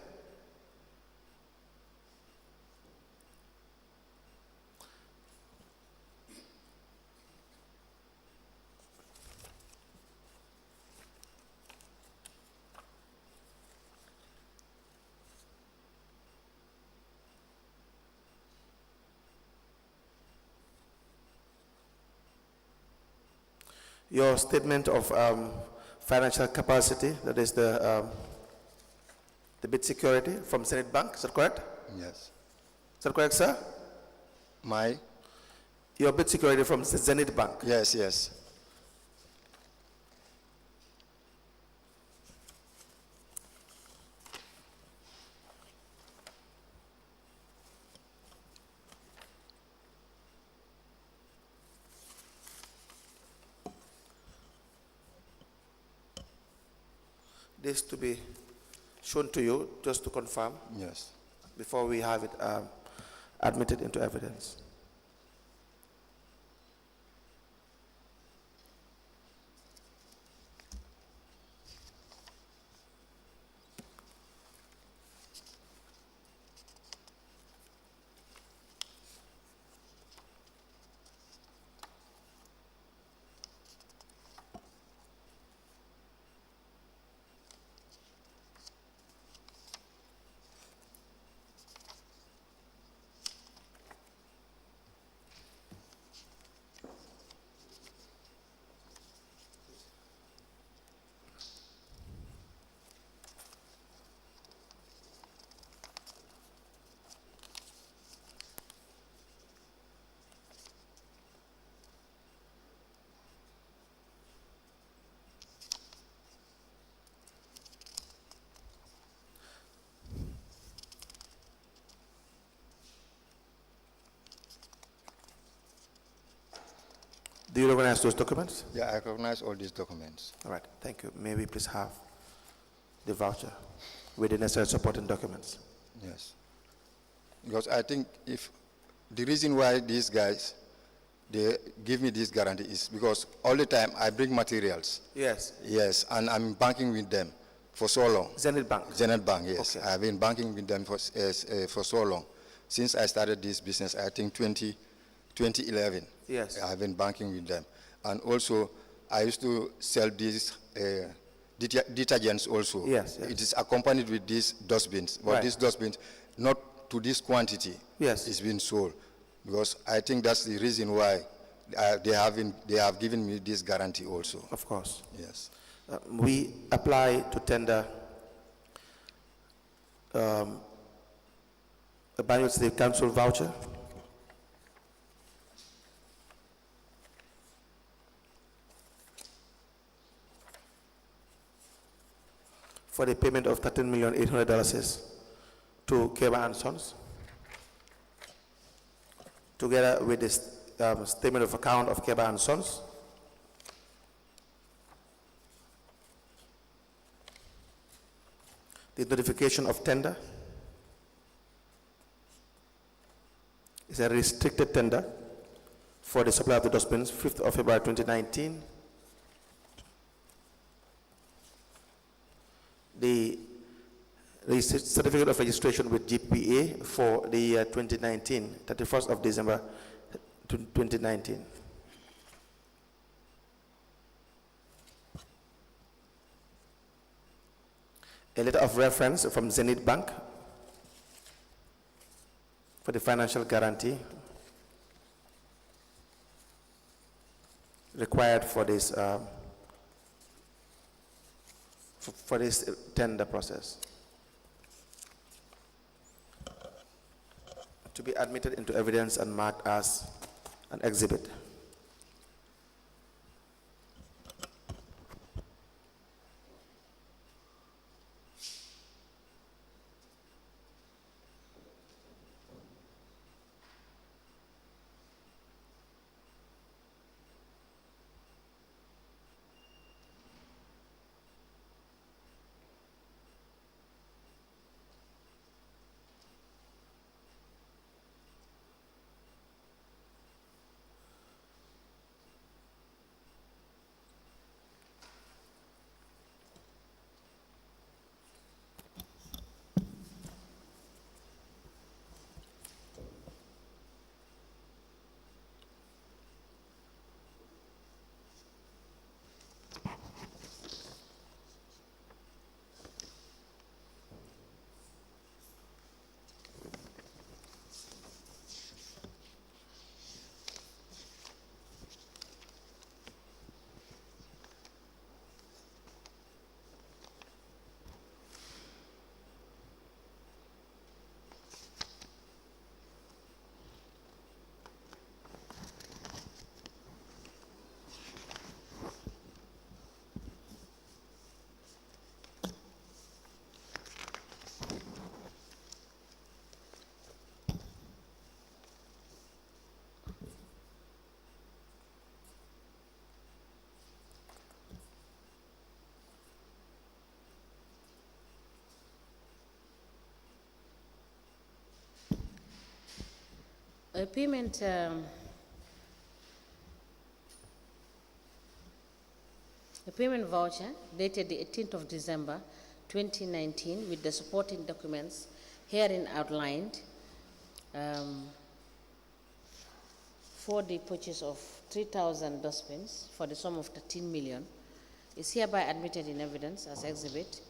Your statement of financial capacity, that is the bid security from Senate Bank, is that correct? Yes. Is that correct, sir? Your bid security from Zenith Bank. Yes, yes. This to be shown to you, just to confirm. Yes. Before we have it admitted into evidence. Do you recognize those documents? Yeah, I recognize all these documents. All right, thank you. May we please have the voucher with the necessary supporting documents? Yes. Because I think if the reason why these guys, they give me this guarantee is because all the time I bring materials. Yes. Yes, and I'm banking with them for so long. Zenith Bank? Zenith Bank, yes. Okay. I've been banking with them for so long. Since I started this business, I think 2011. Yes. I've been banking with them. And also, I used to sell these detergents also. Yes, yes. It is accompanied with these dustbins. But Right. these dustbins, not to this quantity, Yes. is being sold. Because I think that's the reason why they have given me this guarantee also. Of course. Yes. We apply to tender a Banjul City Council voucher for the payment of $13,800,000 to Kebba and Sons, together with this statement of account of Kebba and Sons, the notification of tender is a restricted tender for the supply of the dustbins, 5th of February 2019. The certificate of registration with GPA for the year 2019, 31st of December 2019. A letter of reference from Zenith Bank for the financial guarantee required for this tender process to be admitted into evidence and marked as an exhibit. A payment, a payment voucher dated the 18th of December 2019 with the supporting documents herein outlined for the purchase of 3,000 dustbins for the sum of 13 million is hereby admitted in evidence as exhibit,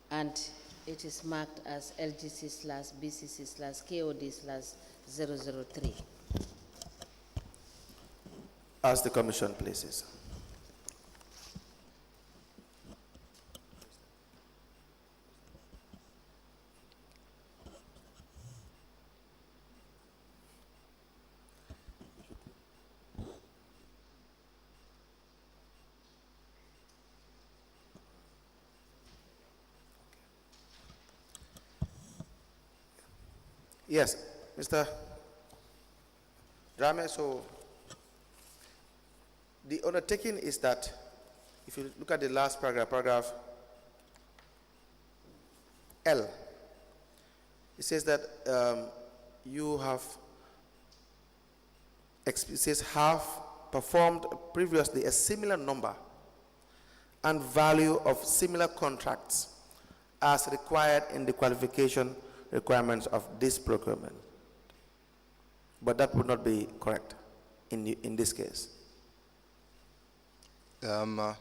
and it is marked as LGC/BCC/KOD/003. Ask the commission, please. Yes, Mr. Drammeh, so the undertaking is that, if you look at the last paragraph, paragraph L, it says that you have, it says have performed previously a similar number and value of similar contracts as required in the qualification requirements of this procurement. But that would not be correct in this case. Of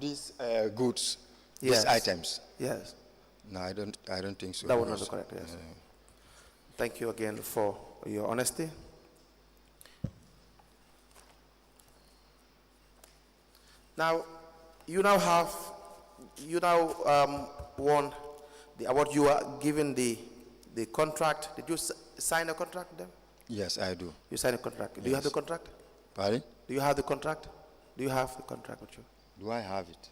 these goods, Yes. these items. Yes. No, I don't think so. That would not be correct, yes. Thank you again for your honesty. Now, you now won the award. You are given the contract. Did you sign a contract with them? Yes, I do. You signed a contract. Do you have the contract? Pardon? Do you have the contract? Do you have the contract with you? Do I have it?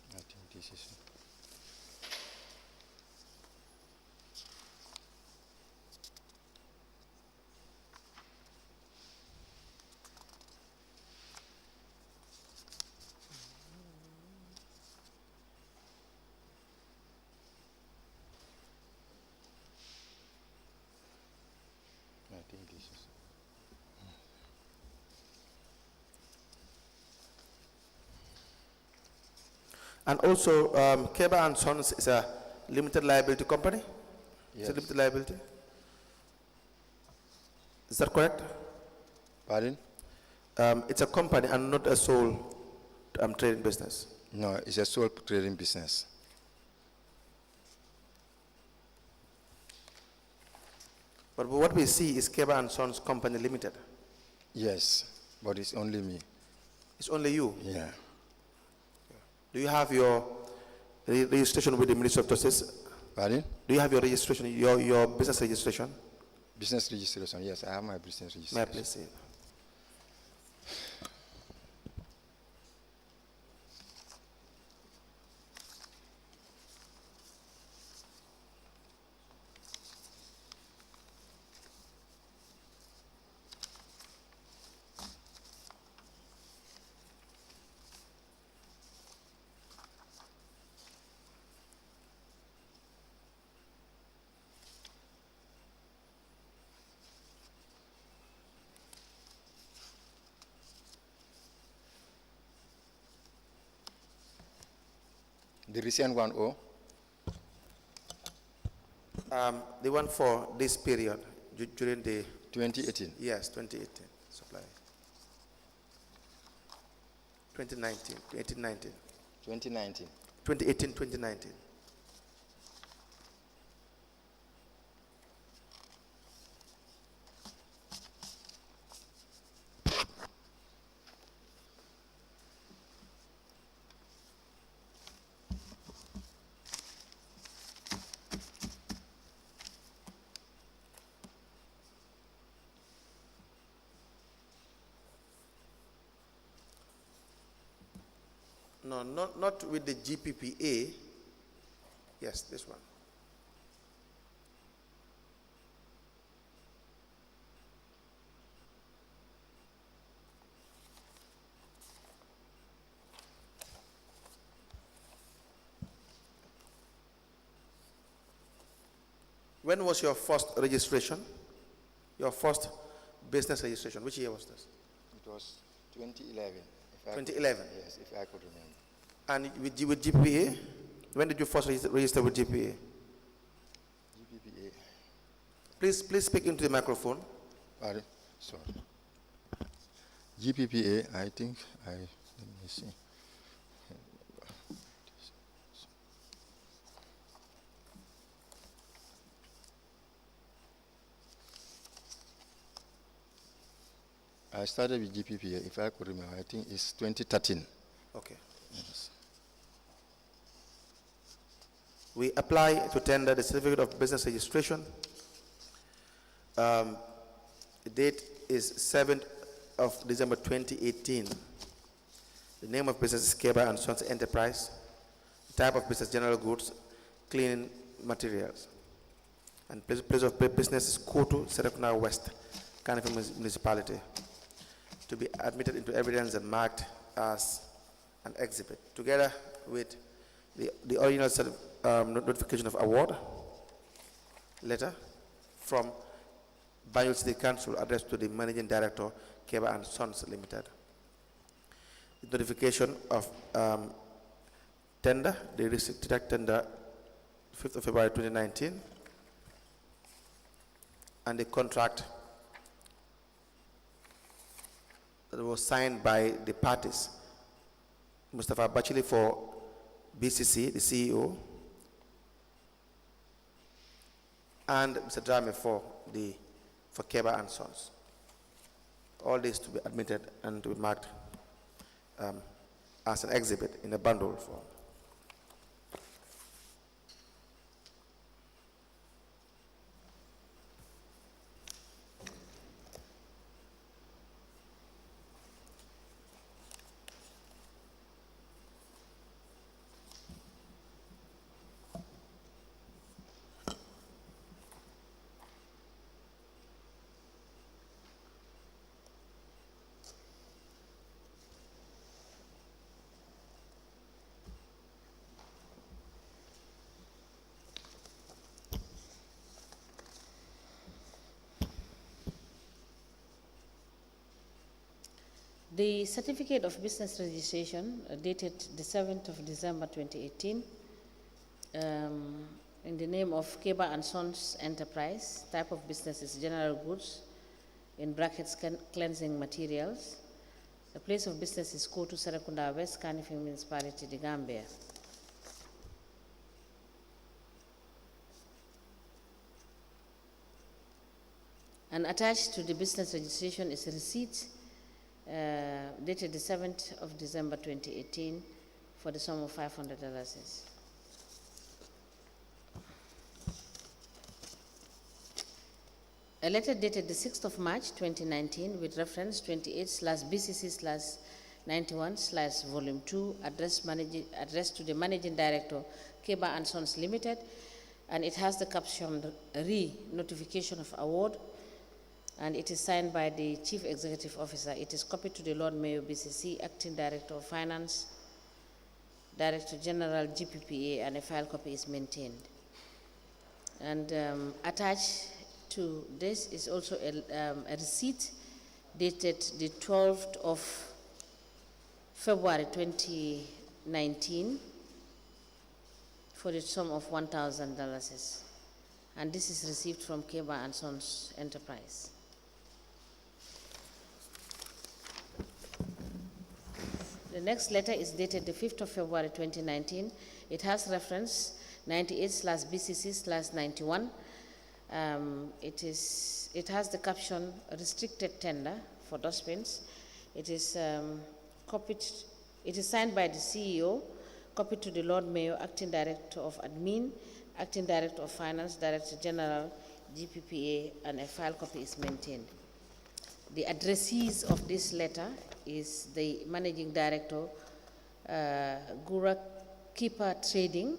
I think this is it. I think this is it. And also, Kebba and Sons is a limited liability company? Yes. It's a limited liability? Is that correct? Pardon? It's a company and not a sole trading business. No, it's a sole trading business. But what we see is Kebba and Sons Company Limited. Yes, but it's only me. It's only you. Yeah. Do you have your registration with the Ministry of Justice? Pardon? Do you have your registration, your business registration? Business registration, yes, I have my business registration. May I please see it? The recent one, oh? The one for this period, during the... 2018. Yes, 2018 supply. 2019, 2019. 2019. 2018, 2019. No, not with the GPPA. Yes, this one. When was your first registration? Your first business registration? Which year was this? It was 2011. 2011? Yes, if I could remember. And with GPA? When did you first register with GPA? GPPA. Please speak into the microphone. Sorry. GPPA, I think, let me see. I started with GPPA, if I could remember, I think it's 2013. Okay. Yes. We apply to tender the certificate of business registration. The date is 7th of December 2018. The name of business is Kebba and Sons Enterprise. The type of business, general goods, cleaning materials. And place of business is Kotu, Serekunda West, Kanifing Municipality. To be admitted into evidence and marked as an exhibit, together with the original notification of award letter from Banjul City Council addressed to the Managing Director, Kebba and Sons Limited. The notification of tender, the direct tender, 5th of February 2019, and the contract that was signed by the parties, Mustafa Bachili for B.C.C, the CEO, and Mr. Drammeh for Kebba and Sons. All this to be admitted and to be marked as an exhibit in a bundle form. The certificate of business registration dated the 7th of December 2018 in the name of Kebba and Sons Enterprise. Type of business is general goods, in brackets cleansing materials. The place of business is Kotu, Serekunda West, Kanifing Municipality, the Gambia. And attached to the business registration is a receipt dated the 7th of December 2018 for the sum of $500. A letter dated the 6th of March 2019 with reference 28/BCC/91/Volume 2 addressed to the Managing Director, Kebba and Sons Limited, and it has the caption re-notification of award, and it is signed by the Chief Executive Officer. It is copied to the Lord Mayor, B.C.C, Acting Director of Finance, Director General, GPPA, and a file copy is maintained. And attached to this is also a receipt dated the 12th of February 2019 for the sum of $1,000. And this is received from Kebba and Sons Enterprise. The next letter is dated the 5th of February 2019. It has reference 98/BCC/91. It has the caption restricted tender for dustbins. It is signed by the CEO, copied to the Lord Mayor, Acting Director of Admin, Acting Director of Finance, Director General, GPPA, and a file copy is maintained. The addressees of this letter is the Managing Director, Gura Keeper Trading,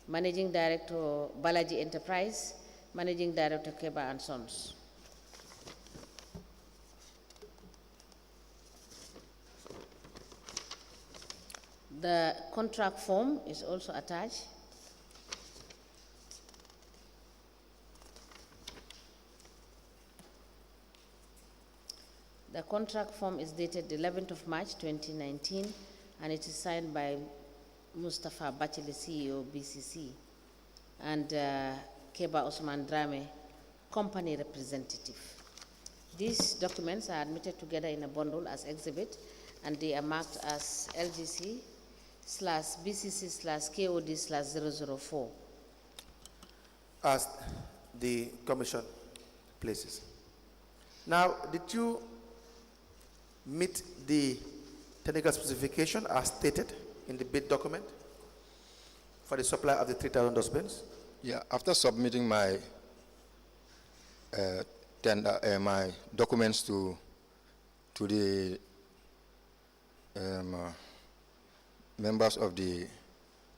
Managing Director Balaji Enterprise, Managing Director Kebba and Sons. The contract form is also attached. The contract form is dated the 11th of March 2019 and it is signed by Mustafa Bachili, CEO B.C.C, and Kebba Ousman Drammeh, company representative. These documents are admitted together in a bundle as exhibit and they are marked as LGC/BCC/KOD/004. As the commission places. Now, did you meet the technical specification as stated in the bid document for the supply of the 3,000 dustbins? Yeah, after submitting my my documents to the members of the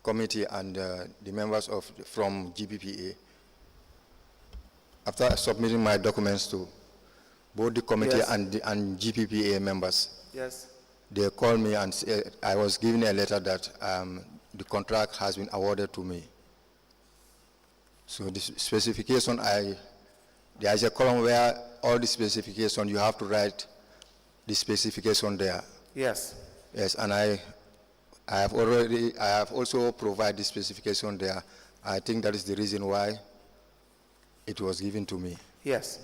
committee and the members from GPPA, after submitting my documents to both the committee Yes. and GPPA members, Yes. they called me and said, I was given a letter that the contract has been awarded to me. So the specification, there is a column where all the specification, you have to write the specification there. Yes. Yes, and I have also provided the specification there. I think that is the reason why it was given to me. Yes.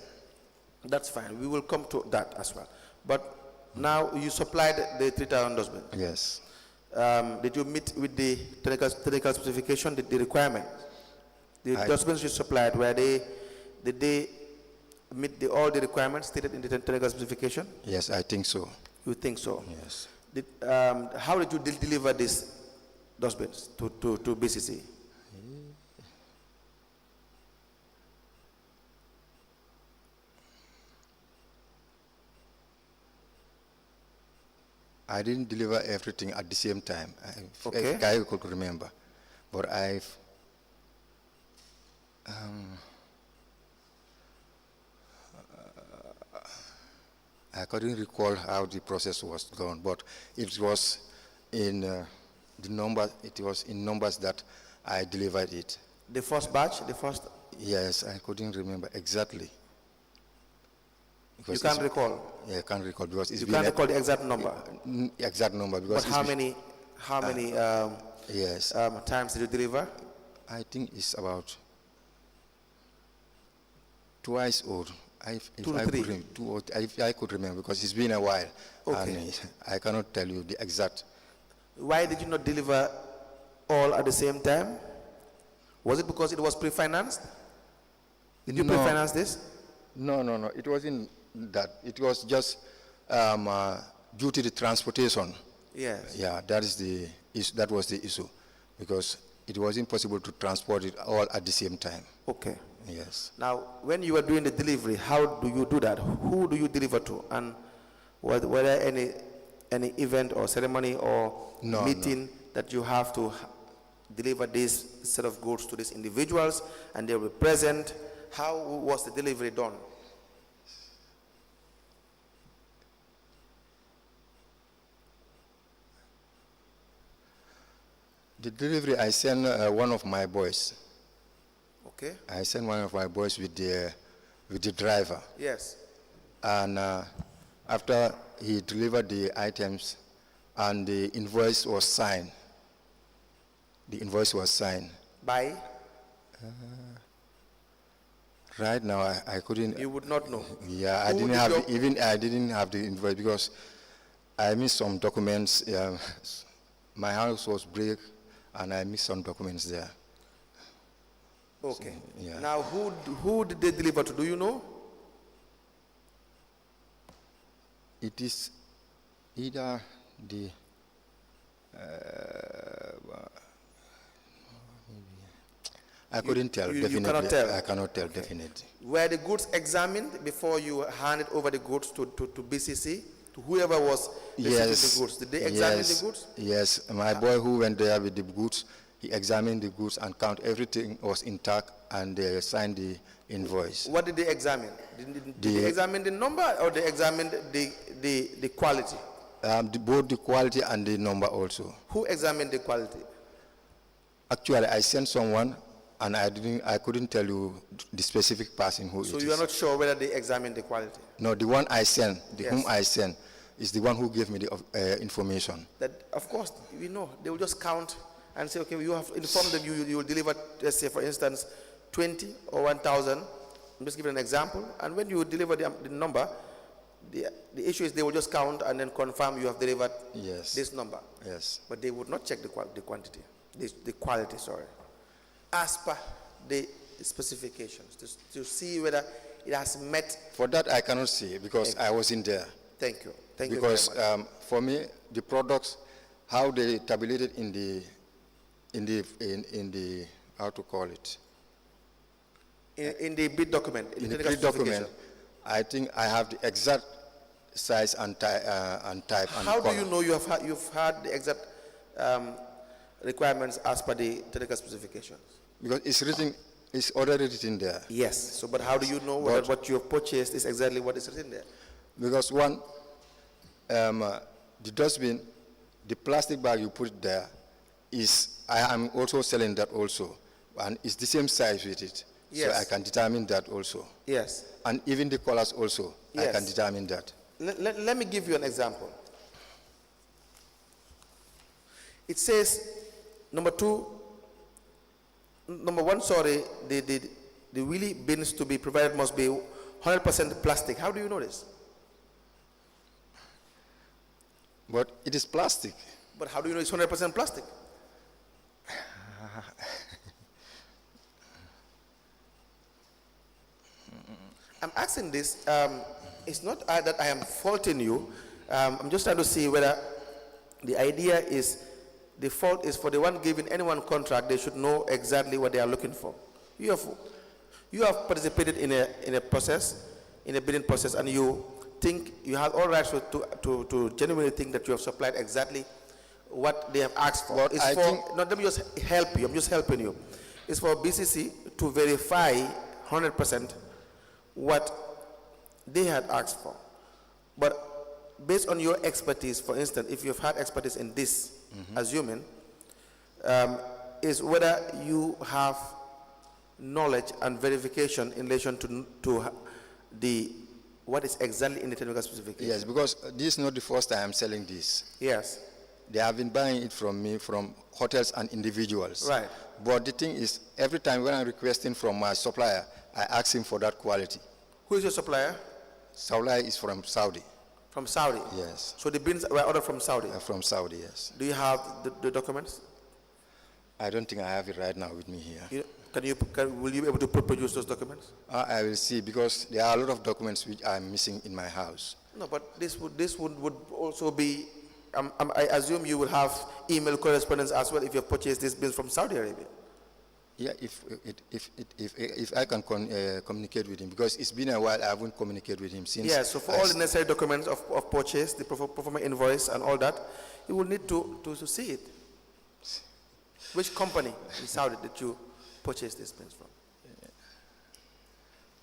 That's fine. We will come to that as well. But now you supplied the 3,000 dustbins. Yes. Did you meet with the technical specification, the requirement? The dustbins you supplied, did they meet all the requirements stated in the technical specification? Yes, I think so. You think so? Yes. How did you deliver these dustbins to B.C.C? I didn't deliver everything at the same time. Okay. If I could remember. But I couldn't recall how the process was done, but it was in the number. It was in numbers that I delivered it. The first batch, the first. Yes, I couldn't remember exactly. You can't recall. Yeah, I can't recall because it's You been can't recall the exact number. Exact number because. But how many yes. Times did you deliver? I think it's about twice or if I could remember because it's been a while. Okay. And I cannot tell you the exact. Why did you not deliver all at the same time? Was it because it was pre-financed? Did you pre-finance this? No. It wasn't that. It was just due to the transportation. Yes. Yeah, that was the issue because it was impossible to transport it all at the same time. Okay. Yes. Now, when you were doing the delivery, how do you do that? Who do you deliver to? And were there any event or ceremony or meeting that you have to deliver this set of goods to these individuals and they will be present? How was the delivery done? The delivery, I sent one of my boys. Okay. I sent one of my boys with the driver. Yes. And after he delivered the items and the invoice was signed. The invoice was signed. By? Right now, I couldn't. You would not know. Yeah, I didn't have the invoice because I missed some documents. My house was break, and I missed some documents there. Okay. So, yeah. Now, who did they deliver to? Do you know? It is either the. I couldn't tell definitely. You cannot tell. I cannot tell definitely. Were the goods examined before you handed over the goods to B.C.C. to whoever was receiving Yes. the goods. Did they examine Yes. the goods? Yes. My boy who went there with the goods, he examined the goods and count everything was intact, and they signed the invoice. What did they examine? Did they examine the number, or they examined the quality? Both the quality and the number also. Who examined the quality? Actually, I sent someone, and I couldn't tell you the specific person who So it you is. are not sure whether they examined the quality? No, the one I sent, Yes. whom I sent, is the one who gave me the information. That, of course, we know. They will just count and say, okay, you have informed them you will deliver, let's say, for instance, 20 or 1,000. I'm just giving an example. And when you deliver the number, the issue is they will just count and then confirm you have delivered Yes. this number. Yes. But they would not check the quantity, the quality, sorry, as per the specifications, to see whether it has met. For that, I cannot say because I wasn't there. Thank you. Thank Because you very much. for me, the products, how they tabulated in the how to call it, In the bid document, in the technical bid document, specification. I think I have the exact size and type and How do color. you know you've had the exact requirements as per the technical specifications? Because it's already written there. Yes. So, but how do you know whether what you have purchased is exactly what is written there? Because one, the dustbin, the plastic bag you put there I am also selling that also, and it's the same size with it. Yes. So I can determine that also. Yes. And even the colors also, I Yes. can determine that. Let me give you an example. It says, number one, sorry, the wheelie bins to be provided must be 100% plastic. How do you know this? But it is plastic. But how do you know it's 100% plastic? I'm asking this, it's not that I am faulting you. I'm just trying to see whether the idea is, the fault is for the one giving anyone contract, they should know exactly what they are looking for. You have participated in a process, in a bidding process, and you think you have all rights to genuinely think that you have supplied exactly what they have asked for. But It's I for, think, let me just help you, I'm just helping you. It's for B.C.C to verify 100% what they had asked for. But based on your expertise, for instance, if you've had expertise in this, assuming, is whether you have knowledge and verification in relation to what is exactly in the technical specification. yes, because this is not the first time I'm selling this. Yes. They have been buying it from me, from hotels and individuals. Right. But the thing is, every time when I'm requesting from my supplier, I ask him for that quality. Who is your supplier? Supplier is from Saudi. From Saudi? Yes. So the bins were ordered from Saudi? From Saudi, yes. Do you have the documents? I don't think I have it right now with me here. Will you be able to produce those documents? I will see, because there are a lot of documents which I'm missing in my house. No, but this would also be, I assume you will have email correspondence as well if you have purchased these bins from Saudi Arabia. Yeah, if I can communicate with him, because it's been a while I haven't communicated with him since. Yeah, so for all the necessary documents of purchase, the performer invoice and all that, you will need to see it. Which company in Saudi did you purchase these bins from?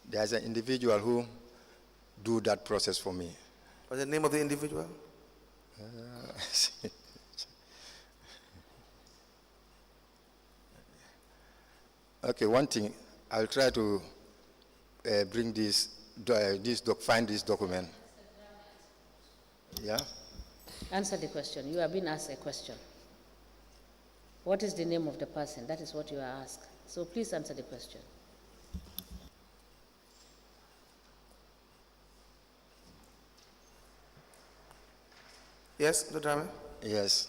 There's an individual who do that process for me. What's the name of the individual? Okay, one thing, I'll try to bring find this document. Yeah? Answer the question. You have been asked a question. What is the name of the person? That is what you are asked. So please answer the question. Yes, Dr. Drammeh? Yes.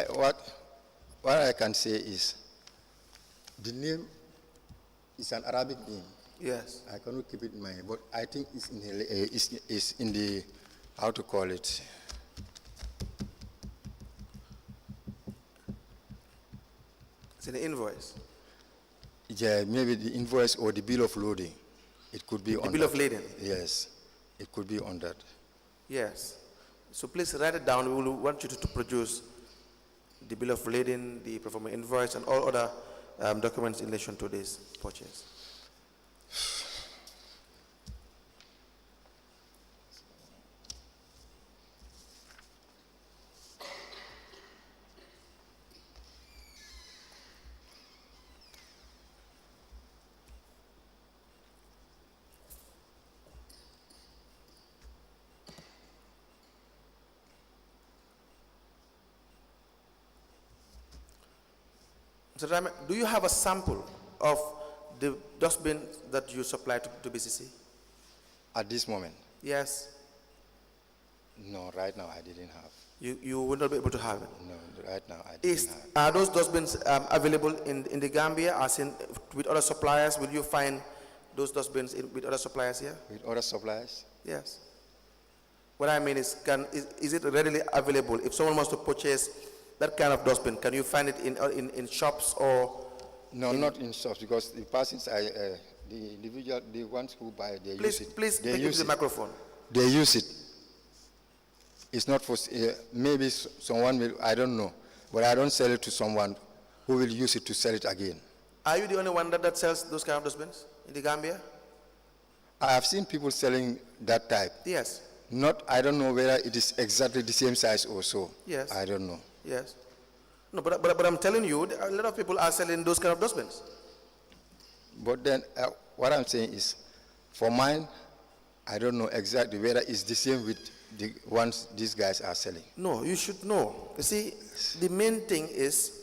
What I can say is, the name is an Arabic name. Yes. I cannot keep it in my head, but I think it's in the, how to call it? It's in the invoice. Yeah, maybe the invoice or the bill of loading. It could be on bill of lading? Yes. It could be on that. Yes. So please write it down. We will want you to produce the bill of lading, the performer invoice, and all other documents in relation to this purchase. Mr. Drammeh, do you have a sample of the dustbin that you supply to B.C.C? At this moment? Yes. No, right now I didn't have. You will not be able to have it? No, right now I didn't have. Are those dustbins available in the Gambia, as in with other suppliers? Will you find those dustbins with other suppliers here? With other suppliers? Yes. What I mean is, is it readily available? If someone wants to purchase that kind of dustbin, can you find it in shops or? No, not in shops, because the persons, the individual, the ones who buy, they use it. Please they take it use to the microphone. They use it. It's not for, maybe someone will, I don't know, but I don't sell it to someone who will use it to sell it again. Are you the only one that sells those kind of dustbins in the Gambia? I have seen people selling that type. Yes. Not, I don't know whether it is exactly the same size or so. Yes. I don't know. Yes. No, but I'm telling you, a lot of people are selling those kind of dustbins. But then, what I'm saying is, for mine, I don't know exactly whether it's the same with the ones these guys are selling. No, you should know. You see, the main thing is,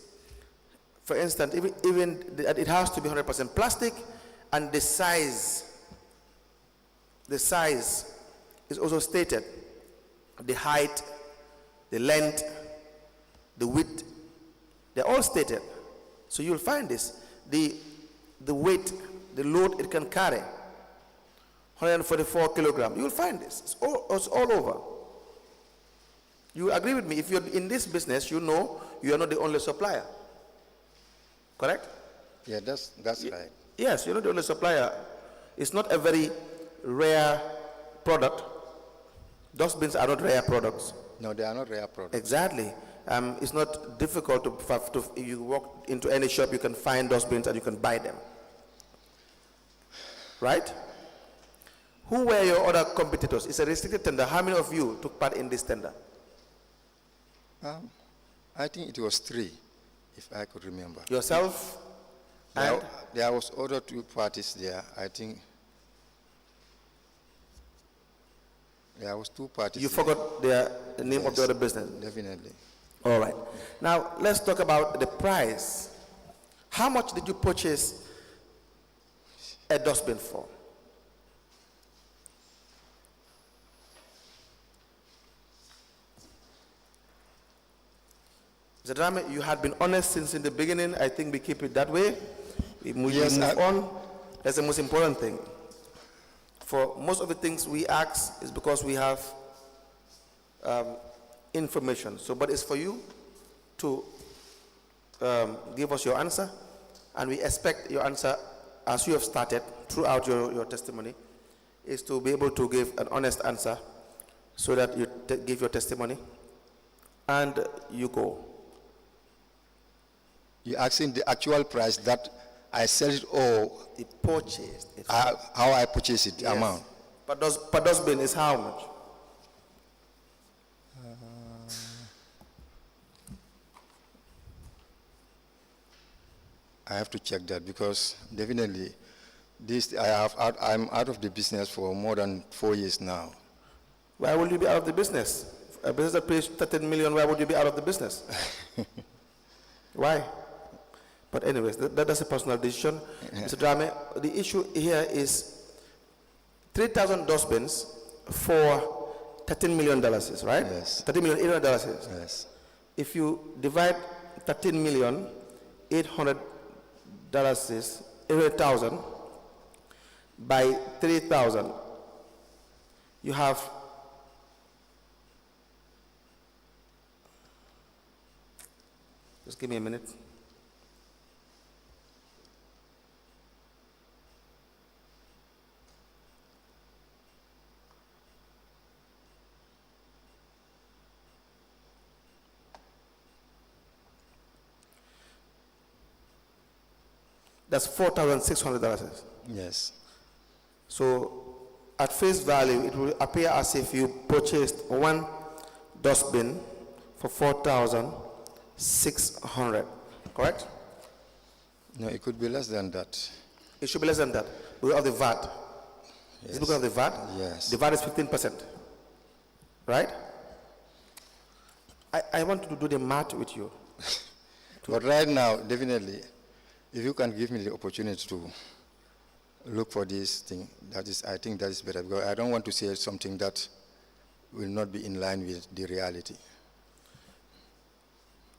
for instance, even it has to be 100% plastic, and the size is also stated. The height, the length, the width, they're all stated. So you'll find this. The weight, the load it can carry, 144 kilograms. You'll find this. It's all over. You agree with me? If you're in this business, you know you are not the only supplier. Correct? Yeah, that's right. Yes, you're not the only supplier. It's not a very rare product. Dustbins are not rare products. No, they are not rare products. Exactly. It's not difficult if you walk into any shop, you can find dustbins and you can buy them. Right? Who were your other competitors? It's a restricted tender. How many of you took part in this tender? I think it was 3, if I could remember. Yourself? And? There was other 2 parties there. I think there was 2 parties. You forgot the name of the other business? Definitely. All right. Now, let's talk about the price. How much did you purchase a dustbin for? Mr. Drammeh, you had been honest since in the beginning. I think we keep it that way. We move on. That's the most important thing. For most of the things we ask is because we have information. So, but it's for you to give us your answer, and we expect your answer, as you have started throughout your testimony, is to be able to give an honest answer so that you give your testimony and you go. You're asking the actual price that I sell it or purchased it. How I purchase it, Yes. amount. But dustbin is how much? I have to check that, because definitely I'm out of the business for more than 4 years now. Why would you be out of the business? A business that pays 13 million, why would you be out of the business? Why? But anyways, that's a personal decision. Mr. Drammeh, the issue here is 3,000 dustbins for $13 million, right? Yes. $13,800,000. Yes. If you divide 13,800,000 by 3,000, you have just give me a minute. That's $4,600. Yes. So at face value, it will appear as if you purchased one dustbin for $4,600, correct? No, it could be less than that. It should be less than that because of the VAT. Yes. Is it because of the VAT? Yes. The VAT is 15%, right? I want to do the math with you. But right now, definitely, if you can give me the opportunity to look for this thing, I think that is better, because I don't want to say something that will not be in line with the reality.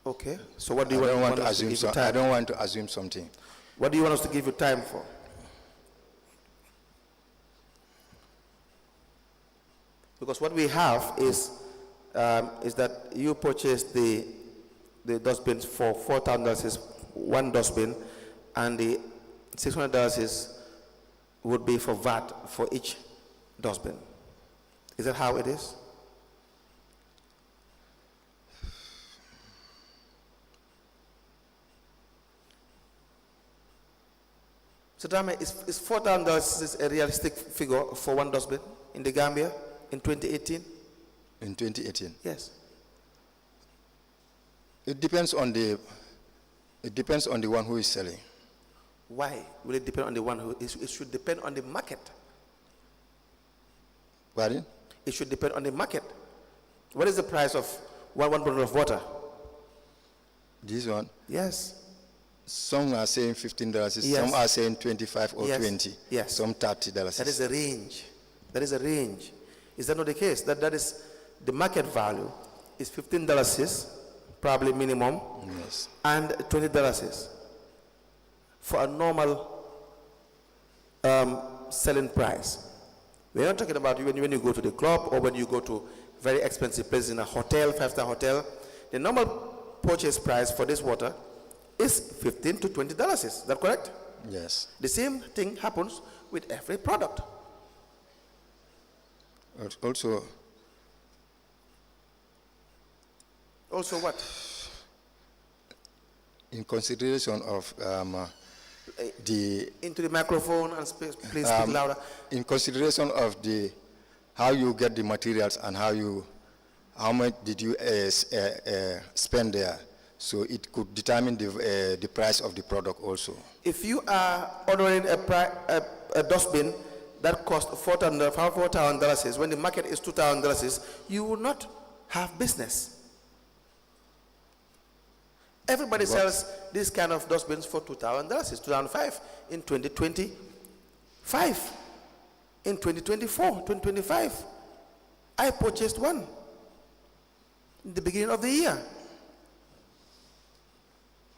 Okay. So what do you want us to give you time? I don't want to assume something. What do you want us to give you time for? Because what we have is that you purchased the dustbins for $4,000 is one dustbin, and the $600 would be for VAT for each dustbin. Is that how it is? So Drammeh, is $4,000 a realistic figure for one dustbin in the Gambia in 2018? In 2018? Yes. It depends on the one who is selling. Why will it depend on the one who is? It should depend on the market. Pardon? It should depend on the market. What is the price of one bottle of water? This one? Yes. Some are saying $15, Yes. some are saying 25 or Yes. 20, Yes. some $30. That is a range. That is a range. Is that not the case? That is the market value is $15 probably minimum, Yes. and $20 for a normal selling price. We're not talking about when you go to the club or when you go to very expensive places in a hotel, 5-star hotel. The normal purchase price for this water is $15 to $20. Is that correct? Yes. The same thing happens with every product. Also what? in consideration of Into the microphone and please speak louder. in consideration of how you get the materials and how much did you spend there, so it could determine the price of the product also. If you are ordering a dustbin that costs $4,000, when the market is $2,000, you will not have business. Everybody sells this kind of dustbins for $2,000. It's $2,005 in 2025. In 2024, 2025, I purchased one in the beginning of the year.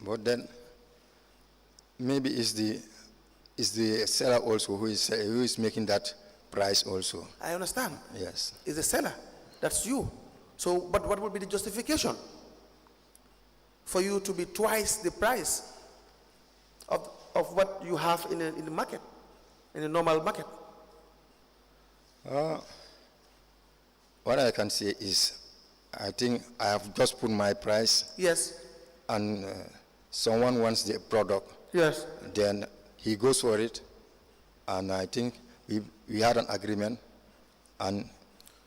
But then maybe it's the seller also who is making that price also. I understand. Yes. It's the seller. That's you. So, but what would be the justification for you to be twice the price of what you have in the market, in the normal market? What I can say is, I think I have just put my price. Yes. And someone wants the product. Yes. Then he goes for it, and I think we had an agreement, and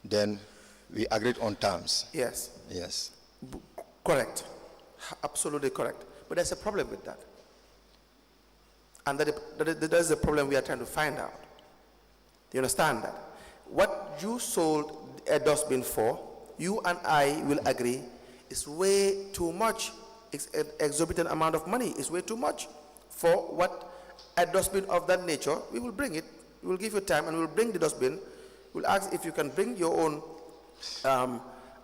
then we agreed on terms. Yes. Yes. Correct. Absolutely correct. But there's a problem with that. And that is the problem we are trying to find out. Do you understand that? What you sold a dustbin for, you and I will agree, is way too much. It's an exorbitant amount of money. It's way too much for what a dustbin of that nature. We will bring it. We will give you time and we will bring the dustbin. We'll ask if you can bring your own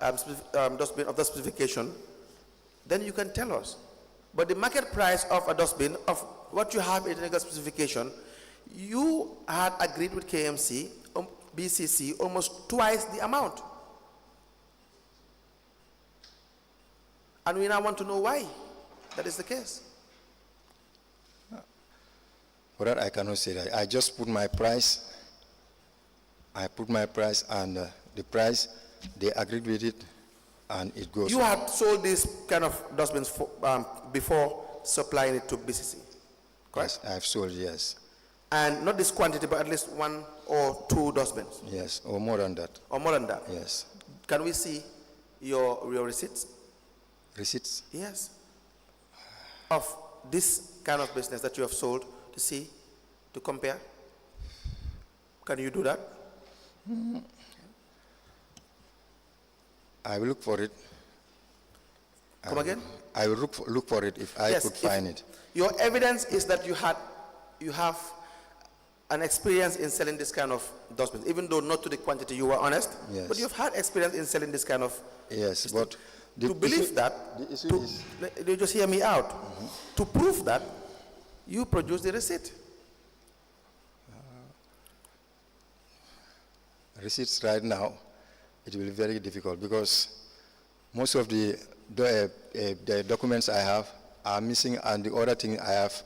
dustbin of the specification. Then you can tell us. But the market price of a dustbin, of what you have in the specification, you had agreed with KMC, B.C.C, almost twice the amount. And we now want to know why that is the case. For that, I cannot say that. I just put my price. I put my price, and the price, they agreed with it, and it goes. You had sold this kind of dustbins before supplying it to B.C.C. Yes, I've sold, yes. And not this quantity, but at least 1 or 2 dustbins? Yes, or more than that. Or more than that? Yes. Can we see your receipts? Receipts? Yes. Of this kind of business that you have sold, to see, to compare? Can you do that? I will look for it. Come again? I will look for it if I could find it. Your evidence is that you have an experience in selling this kind of dustbins, even though not to the quantity, you were honest. Yes. But you've had experience in selling this kind of. Yes, but to believe that, the issue is, you just hear me out. To prove that, you produce the receipt. Receipts right now, it will be very difficult because most of the documents I have are missing, and the other thing I have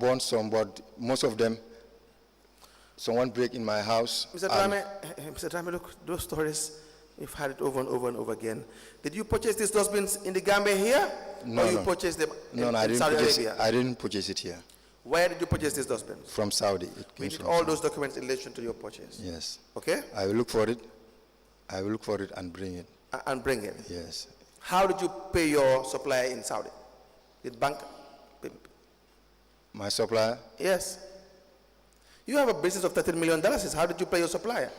bought some, but most of them, someone break in my house. Mr. Drammeh, look, those stories, you've had it over and over and over again. Did you purchase these dustbins in the Gambia here? No, or you purchased them in Saudi Arabia? I didn't purchase it here. Where did you purchase these dustbins? From Saudi. We need all those documents in relation to your purchase. Yes. Okay? I will look for it. I will look for it and bring it. And bring it? Yes. How did you pay your supplier in Saudi? Did bank? My supplier? Yes. You have a business of $13 million. How did you pay your supplier?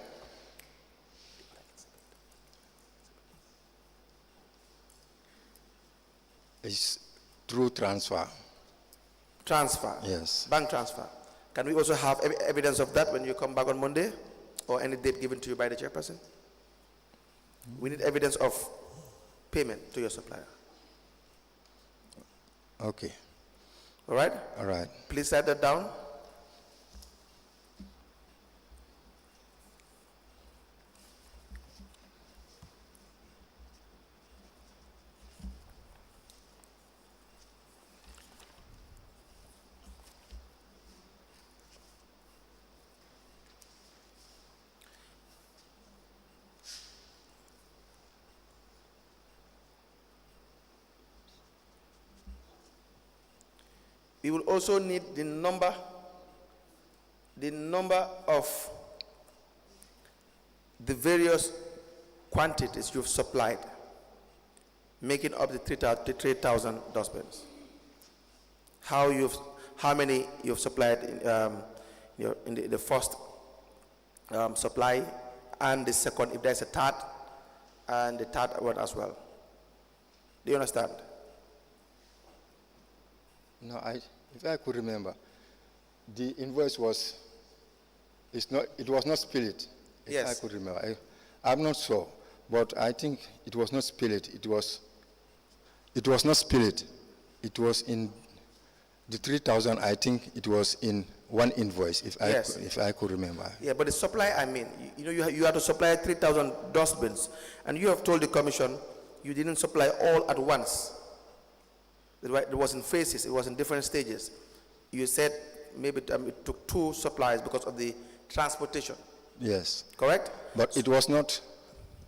It's through transfer. Transfer? Yes. Bank transfer. Can we also have evidence of that when you come back on Monday? Or any date given to you by the chairperson? We need evidence of payment to your supplier. Okay. All right? All right. Please write that down. We will also need the number of the various quantities you've supplied, making up the 3,000 dustbins. How many you've supplied in the first supply, and the second, if there's a third, and the third one as well. Do you understand? No, if I could remember, the invoice was, it was not split. Yes. If I could remember. I'm not sure, but I think it was not split. It was not split. It was in the 3,000, I think it was in one invoice, if I could remember. Yeah, but the supply, I mean, you had to supply 3,000 dustbins, and you have told the commission you didn't supply all at once. It was in phases, it was in different stages. You said maybe it took 2 supplies because of the transportation. Yes. Correct? But it was not,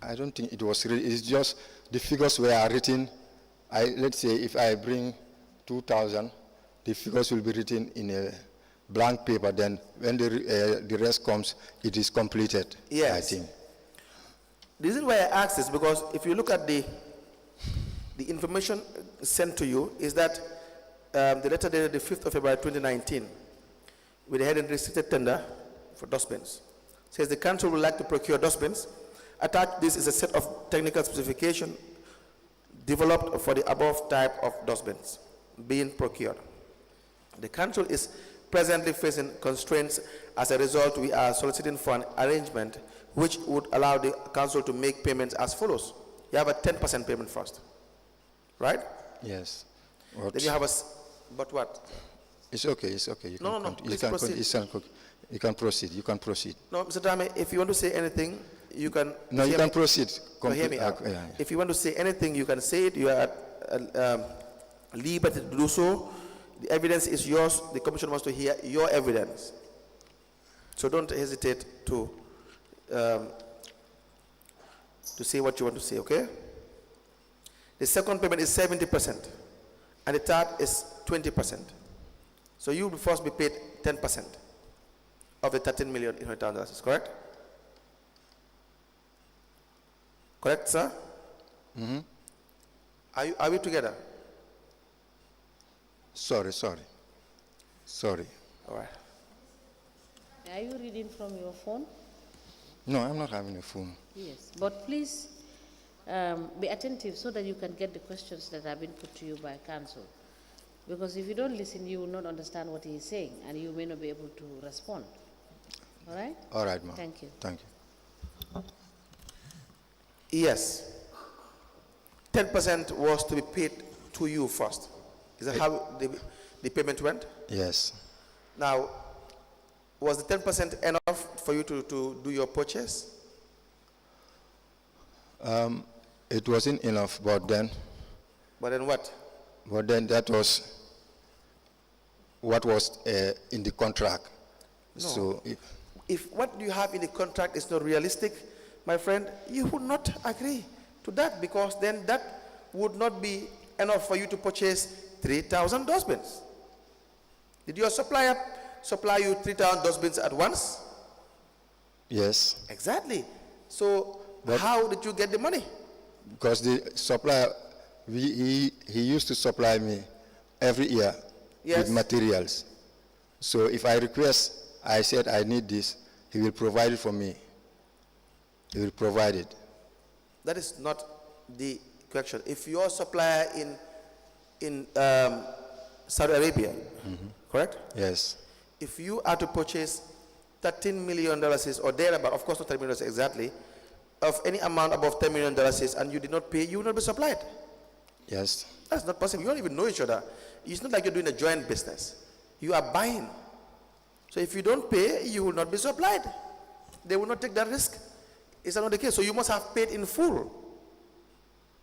I don't think it was really, it's just the figures were written. Let's say if I bring 2,000, the figures will be written in a blank paper, then when the rest comes, it is completed, yes. I think. The reason why I ask this, because if you look at the information sent to you, is that the letter dated the 5th of February 2019, with the heading restricted tender for dustbins, says the council would like to procure dustbins. Attached, this is a set of technical specification developed for the above type of dustbins being procured. The council is presently facing constraints. As a result, we are soliciting for an arrangement which would allow the council to make payments as follows. You have a 10% payment first, right? Yes. Then you have but what? It's okay, it's okay. You can proceed. No, Mr. Drammeh, if you want to say anything, you can. No, you can proceed. Hear me out. Yeah. If you want to say anything, you can say it. You are at liberty to do so. The evidence is yours. The commission wants to hear your evidence. So don't hesitate to say what you want to say, okay? The second payment is 70%, and the third is 20%. So you will first be paid 10% of the 13 million inheritance, correct? Correct, sir? Mm-hmm. Are we together? Sorry. All right. Are you reading from your phone? No, I'm not having a phone. Yes, but please be attentive so that you can get the questions that have been put to you by counsel. Because if you don't listen, you will not understand what he is saying, and you may not be able to respond. All right? All right, ma'am. Thank you. Thank you. Yes. 10% was to be paid to you first. Is that how the payment went? Yes. Now, was the 10% enough for you to do your purchase? It wasn't enough, but then. But then what? But then that was what was in the contract. No. So if what you have in the contract is not realistic, my friend, you would not agree to that, because then that would not be enough for you to purchase 3,000 dustbins. Did your supplier supply you 3,000 dustbins at once? yes, Exactly. So But- how did you get the money? because the supplier, he used to supply me every year Yes. with materials. So if I request, I said I need this, he will provide it for me. He will provide it. That is not the question. If your supplier in Saudi Arabia, correct? Yes. If you are to purchase $13 million or thereabout, of course not $13 million exactly, of any amount above $10 million and you did not pay, you will not be supplied. Yes. That's not possible. You don't even know each other. It's not like you're doing a joint business. You are buying. So if you don't pay, you will not be supplied. They will not take that risk. Is that not the case? So you must have paid in full.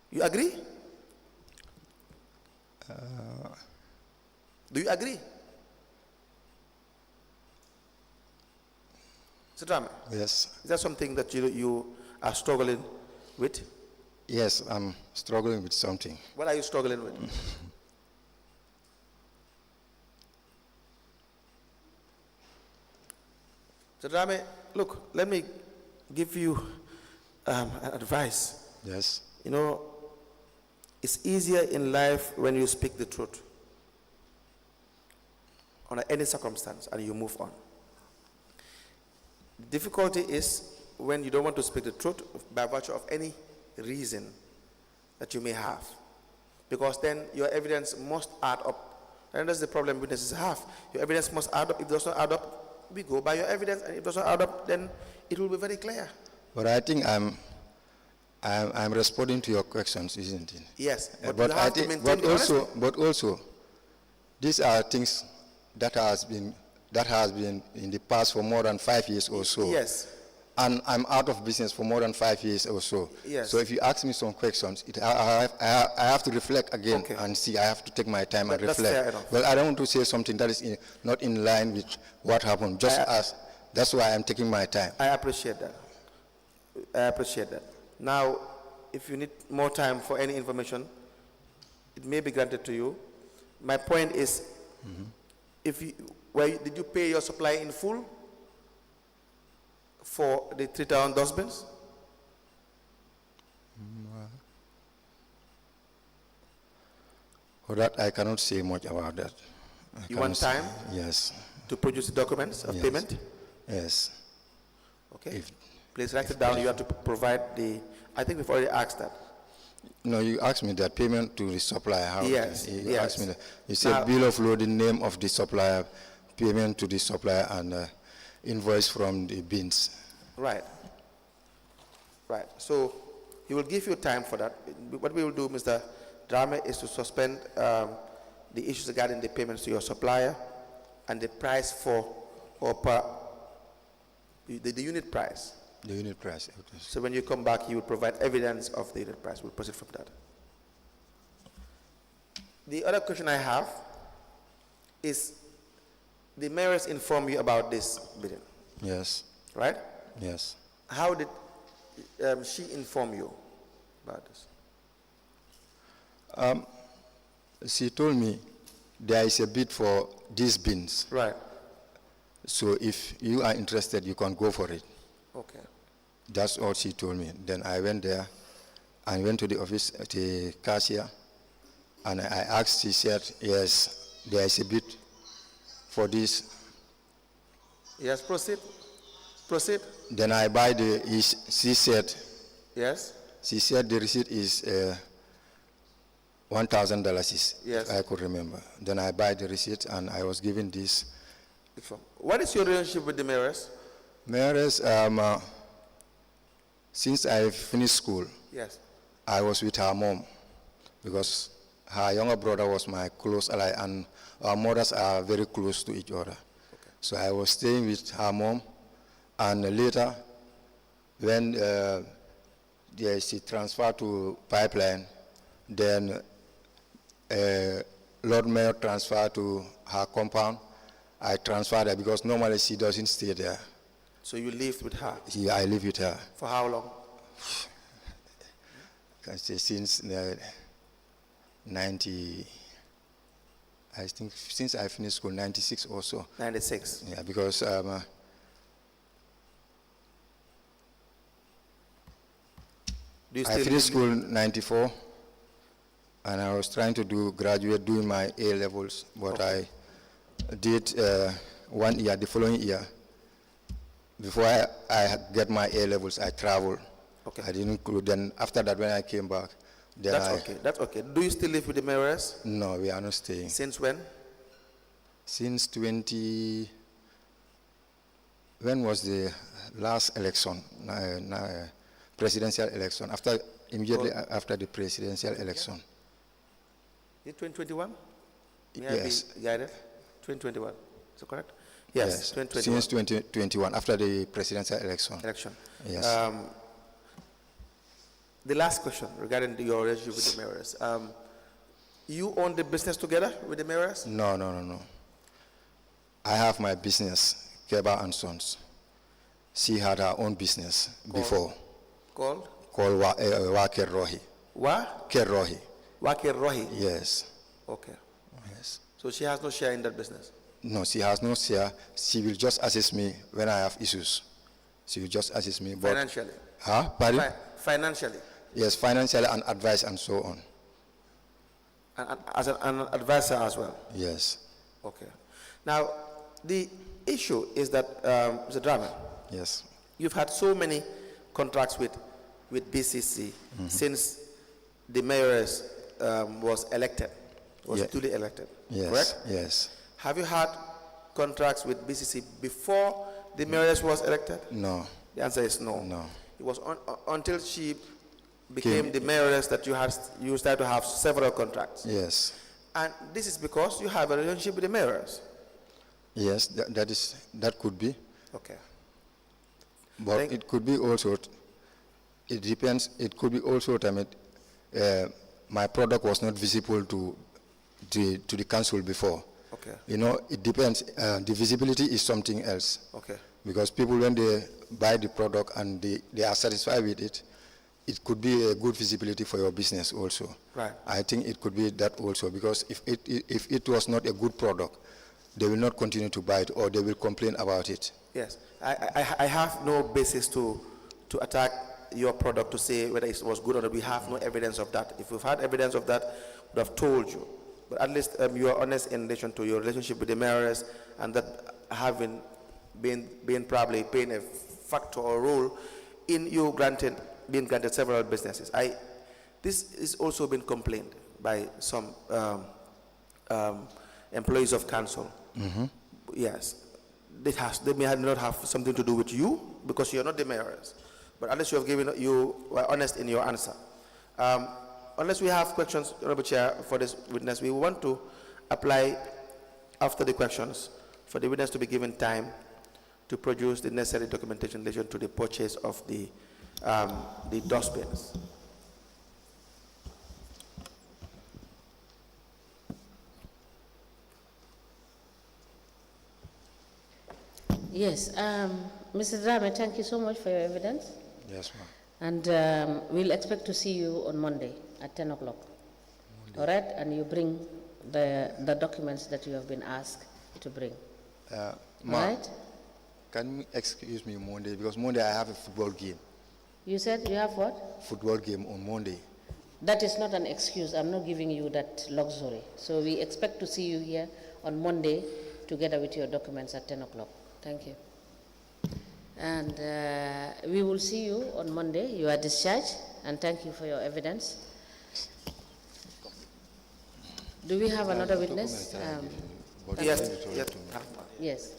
You agree? Do you agree? Mr. Drammeh, Yes. is that something that you are struggling with? Yes, I'm struggling with something. What are you struggling with? Mr. Drammeh, look, let me give you an advice. Yes. You know, it's easier in life when you speak the truth under any circumstance and you move on. The difficulty is when you don't want to speak the truth by virtue of any reason that you may have, because then your evidence must add up. And that's the problem witnesses have. Your evidence must add up. If it does not add up, we go by your evidence, and if it does not add up, then it will be very clear. But I think I'm responding to your questions, isn't it? Yes, but But you I have to think, maintain the honesty. but also, these are things that has been in the past for more than 5 years or so. Yes. And I'm out of business for more than 5 years or so. Yes. So if you ask me some questions, I have to reflect again Okay. and see. I have to take my time and That's reflect. fair enough. Well, I don't want to say something that is not in line with what happened. That's why I'm taking my time. I appreciate that. I appreciate that. Now, if you need more time for any information, it may be granted to you. My point is, did you pay your supplier in full for the 3,000 dustbins? For that, I cannot say much about that. You want time Yes. to produce the documents of Yes. payment? Yes. Okay. Please write it down. You have to provide I think we've already asked that. No, you asked me that payment to the supplier. How Yes, You yes. asked me that. You said Now- bill of loading, name of the supplier, payment to the supplier, and invoice from the bins. Right. Right. So he will give you time for that. What we will do, Mr. Drammeh, is to suspend the issues regarding the payments to your supplier and the price the unit price. The unit price. Okay. So when you come back, you will provide evidence of the unit price. We'll proceed from that. The other question I have is, the mayors inform you about this bidding, Yes. right? Yes. How did she inform you about this? She told me there is a bid for these bins. Right. So if you are interested, you can go for it. Okay. That's all she told me. Then I went there and went to the office, the cashier, and I asked, she said, yes, there is a bid for this. Yes, proceed. Proceed. Then I buy she said, Yes. she said the receipt is $1,000, Yes. if I could remember. Then I buy the receipt and I was given this. What is your relationship with the mayoress? Mayoress, since I finished school, Yes. I was with her mom because her younger brother was my close ally and our mothers are very close to each other. Okay. So I was staying with her mom, and later when she transferred to Pipeline, then Lord Mayor transferred to her compound. I transferred her because normally she doesn't stay there. So you lived with her? Yeah, I live with her. For how long? I say since 90, I think since I finished school, 96 or so. 96? Yeah, because Do you I still finished school 94, and I was trying to graduate, doing my A levels, but Okay. I did 1 year, the following year. Before I get my A levels, I traveled. Okay. I didn't include, then after that, when I came back, then That's okay. Do you still live with the mayoress? No, we are not staying. Since when? Since when was the last election, presidential election, immediately after the presidential election. Is it 2021? Yes. 2021, is that correct? Yes, 2021. Since 2021, after the presidential election. Yes. The last question regarding your relationship with the mayoress. You own the business together with the mayoress? No. I have my business, Kebba and Sons. She had her own business before. Called? Called Wake Rohi. What? Kerohi. Wake Rohi? Yes. Okay. Yes. So she has no share in that business? No, she has no share. She will just assist me when I have issues. She will just assist me. But Financially? Pardon? Financially? Yes, financially and advice and so on. And as an advisor as well? Yes. Okay. Now, the issue is that, Mr. Drammeh, Yes. you've had so many contracts with B.C.C. Since the mayoress was elected, duly elected, Yes. correct? Yes. Have you had contracts with B.C.C. before the mayoress was elected? No. The answer is no. No. It was until she became the mayoress that you started to have several contracts. Yes. And this is because you have a relationship with the mayoress. Yes, that could be. Okay. But it could be also, it depends, it could be also, my product was not visible to the council before. Okay. You know, it depends. The visibility is something else. Okay. Because people, when they buy the product and they are satisfied with it, it could be a good visibility for your business also. Right. I think it could be that also, because if it was not a good product, they will not continue to buy it, or they will complain about it. Yes. I have no basis to attack your product to say whether it was good or not. We have no evidence of that. If we've had evidence of that, we would have told you. But at least you are honest in relation to your relationship with the mayoress, and that having been probably playing a factor or role in you being granted several businesses. This is also been complained by some employees of council. Yes. They may not have something to do with you because you're not the mayoress. But unless you were honest in your answer. Unless we have questions, Honorable Chair, for this witness, we want to apply after the questions for the witness to be given time to produce the necessary documentation in relation to the purchase of the dustbins. Yes, Mr. Drammeh, thank you so much for your evidence. Yes, ma'am. And we'll expect to see you on Monday at 10 o'clock. All right? And you bring the documents that you have been asked to bring. Right? Can you excuse me Monday? Because Monday I have a football game. You said you have what? Football game on Monday. That is not an excuse. I'm not giving you that luxury. So we expect to see you here on Monday together with your documents at 10 o'clock. Thank you. And we will see you on Monday. You are discharged, and thank you for your evidence. Do we have another witness? Yes. Yes.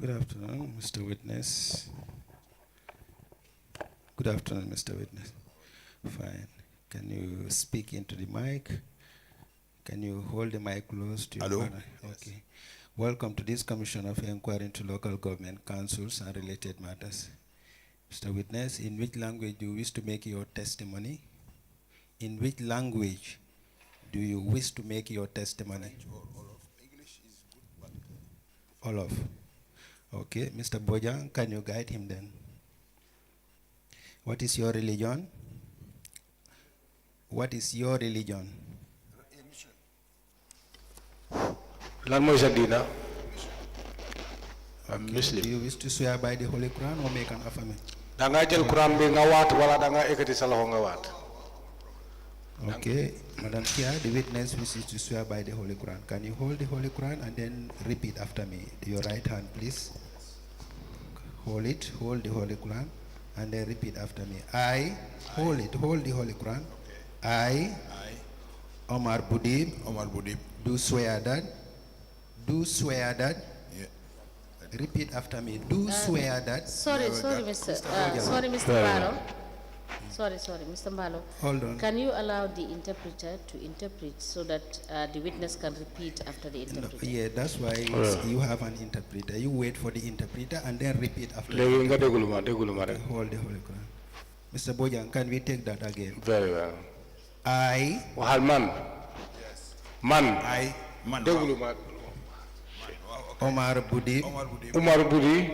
Good afternoon, Mr. Witness. Good afternoon, Mr. Witness. Fine. Can you speak into the mic? Can you hold the mic close to your Hello? mouth? Okay. Welcome to this Commission of Inquiry into Local Government Councils and related matters. Mr. Witness, in which language do you wish to make your testimony? In which language do you wish to make your testimony? All of English is good, but All of. Okay, Mr. Bojang, can you guide him then? What is your religion? What is your religion? Lan moy sa dina? Okay. Muslim. Do you wish to swear by the Holy Quran or make an affirmation? Da nga jël Quran bi nga waat wala da nga ekati sa loxo nga waat? Okay, Madam Chair, the witness wishes to swear by the Holy Quran. Can you hold the Holy Quran and then repeat after me? Your right hand, please. Hold it, hold the Holy Quran, and then repeat after me. I hold it, hold the Holy Quran. I, Omar Budin, do swear that, yeah. repeat after me, do swear that. Sorry, Mr. Mbalo. Sorry, Mr. Mbalo. Hold on. Can you allow the interpreter to interpret so that the witness can repeat after the interpreter? No, yeah, that's why you have an interpreter. You wait for the interpreter and then repeat after. Legi nga deglu ma rek. Hold the Holy Quran. Mr. Bojang, can we take that again? Very well. I. Waxal man. Yes. Man. I man. Deglu ma. Omar Budi. Umar Budi.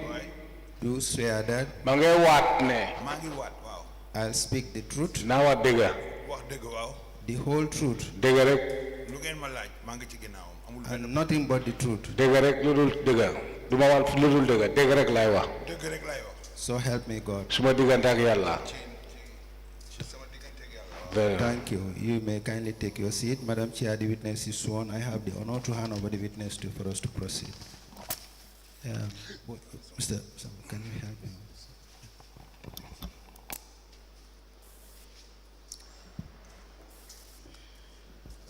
Do swear that. Ma ngay waat ne. Mangi wat wow. I'll speak the truth. Na waat dega. Wax deug wow. The whole truth. Dega rek. Lu ngeen ma laaj mangi ci ginnaawam amul And nothing but the truth. Dega rek ludul dega. Duma waat ludul dega. Dega rek lay wax. deug rek lay wax. So help me God. Suma digante ak Yalla. Thank you. You may kindly take your seat. Madam Chair, the witness is sworn. I have the honor to hand over the witness for us to proceed. Mr. Sam, can you help me?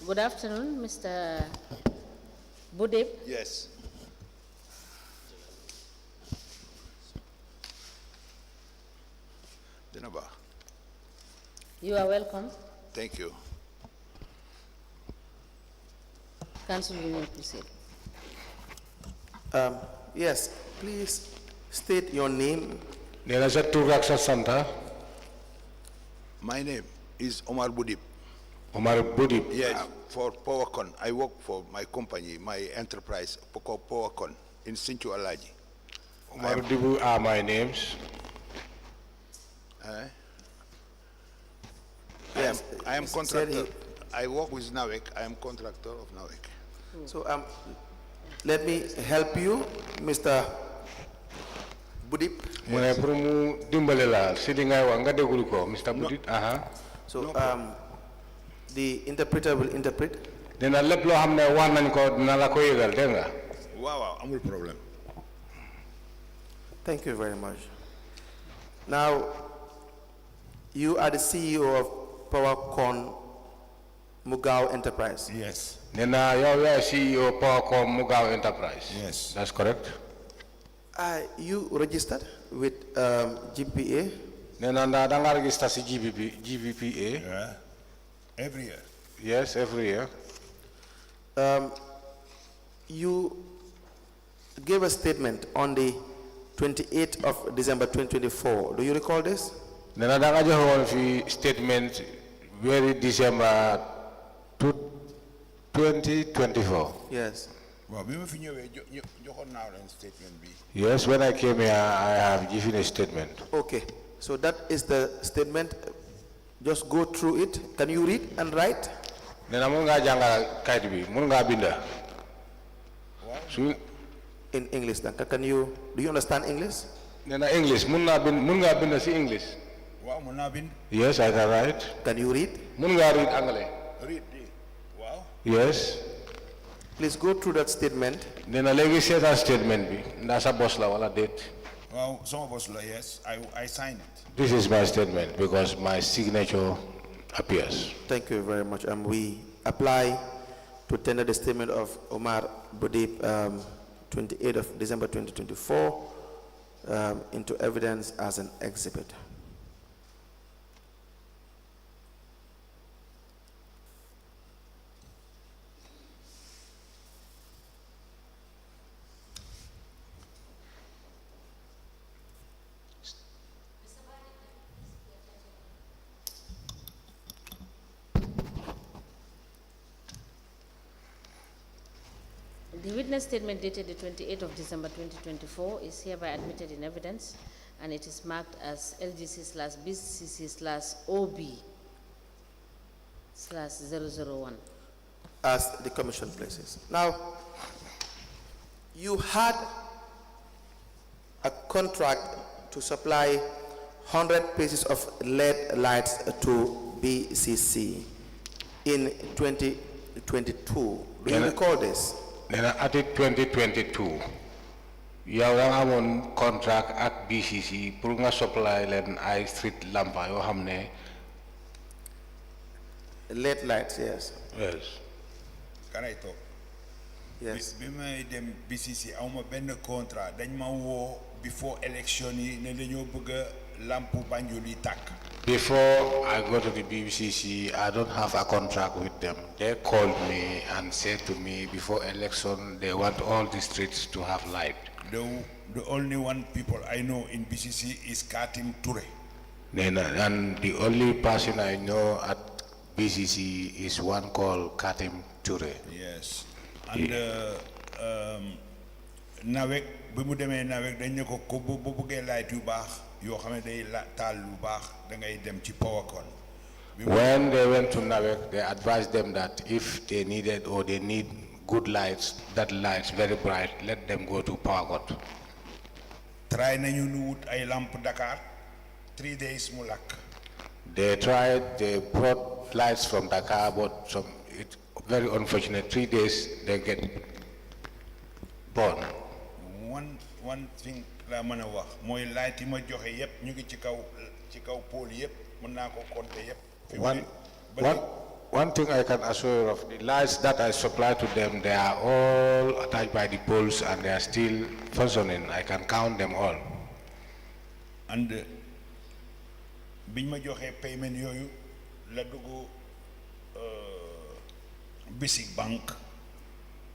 Good afternoon, Mr. Budin. Yes. Dinaba. You are welcome. Thank you. Council, you may proceed. Yes, please state your name. My name is Omar Budin. Omar Budin. Yes, for PowerCon. I work for my company, my enterprise, PowerCon in Sinchu Alaji. Omar Dibu are my names. Yes, I am contractor. I work with NAWEC. I am contractor of NAWEC. So let me help you, Mr. Budip. Mr. Budip. So the interpreter will interpret. Wow, amul problem. Thank you very much. Now, you are the CEO of PowerCon Mugao Enterprise. Yes. Nena, you are CEO of PowerCon Mugao Enterprise. Yes. That's correct. Are you registered with GPA? Nena, I register GVPA. Yeah. Every year. Yes, every year. You gave a statement on the 28th of December 2024. Do you recall this? Nena, I have a statement very December 2024. Yes. Yes, when I came here, I have given a statement. Okay, so that is the statement. Just go through it. Can you read and write? In English, then. Do you understand English? English. English. Yes, I can write. Can you read? Read. Wow. Yes. Please go through that statement. Then a legacy that statement. That's a boss level date. Well, some of us, yes, I signed it. This is my statement because my signature appears. Thank you very much. We apply to tender the statement of Omar Budip, 28th of December 2024, into evidence as an exhibit. The witness statement dated the 28th of December 2024 is hereby admitted in evidence, and it is marked as LGC/BCC/OB/001. As the commission places. Now, you had a contract to supply 100 pieces of LED lights to B.C.C. in 2022. Do you recall this? Then at 2022, you have a contract at B.C.C. pour nga supply len ay street lampa yo xamne LED lights, yes. Yes. Can I talk? Yes. Bima dem B.C.C. awma ben contrat dañ ma wo before election yi ne dañu bëgg lampu Banjul yi tak. Before I go to the B.C.C, I don't have a contract with them. They called me and said to me before election they want all the streets to have light. The only one people I know in B.C.C is Katim Toure. And the only person I know at B.C.C is one called Katim Toure. Yes. And Nawek, bimu demé Nawek dañ ne ko bu bëggé light yu baax yo xamé day taal lu baax da ngay dem ci PowerCon. When they went to Nawek, they advised them that if they needed or they need good lights, that lights very bright, let them go to PowerCon. Try nañu nu wut ay lampe Dakar 3 days mu lak. They brought lights from Dakar, but it's very unfortunate. 3 days they get burned. One thing la mëna wax moy light yi ma joxe yépp ñu ngi ci kaw pôle yépp mën naa ko compter yépp. One thing I can assure you of, the lights that I supply to them, they are all attached by the poles and they are still functioning. I can count them all. And biñ ma joxe payment yoyu la duggu B.C.C bank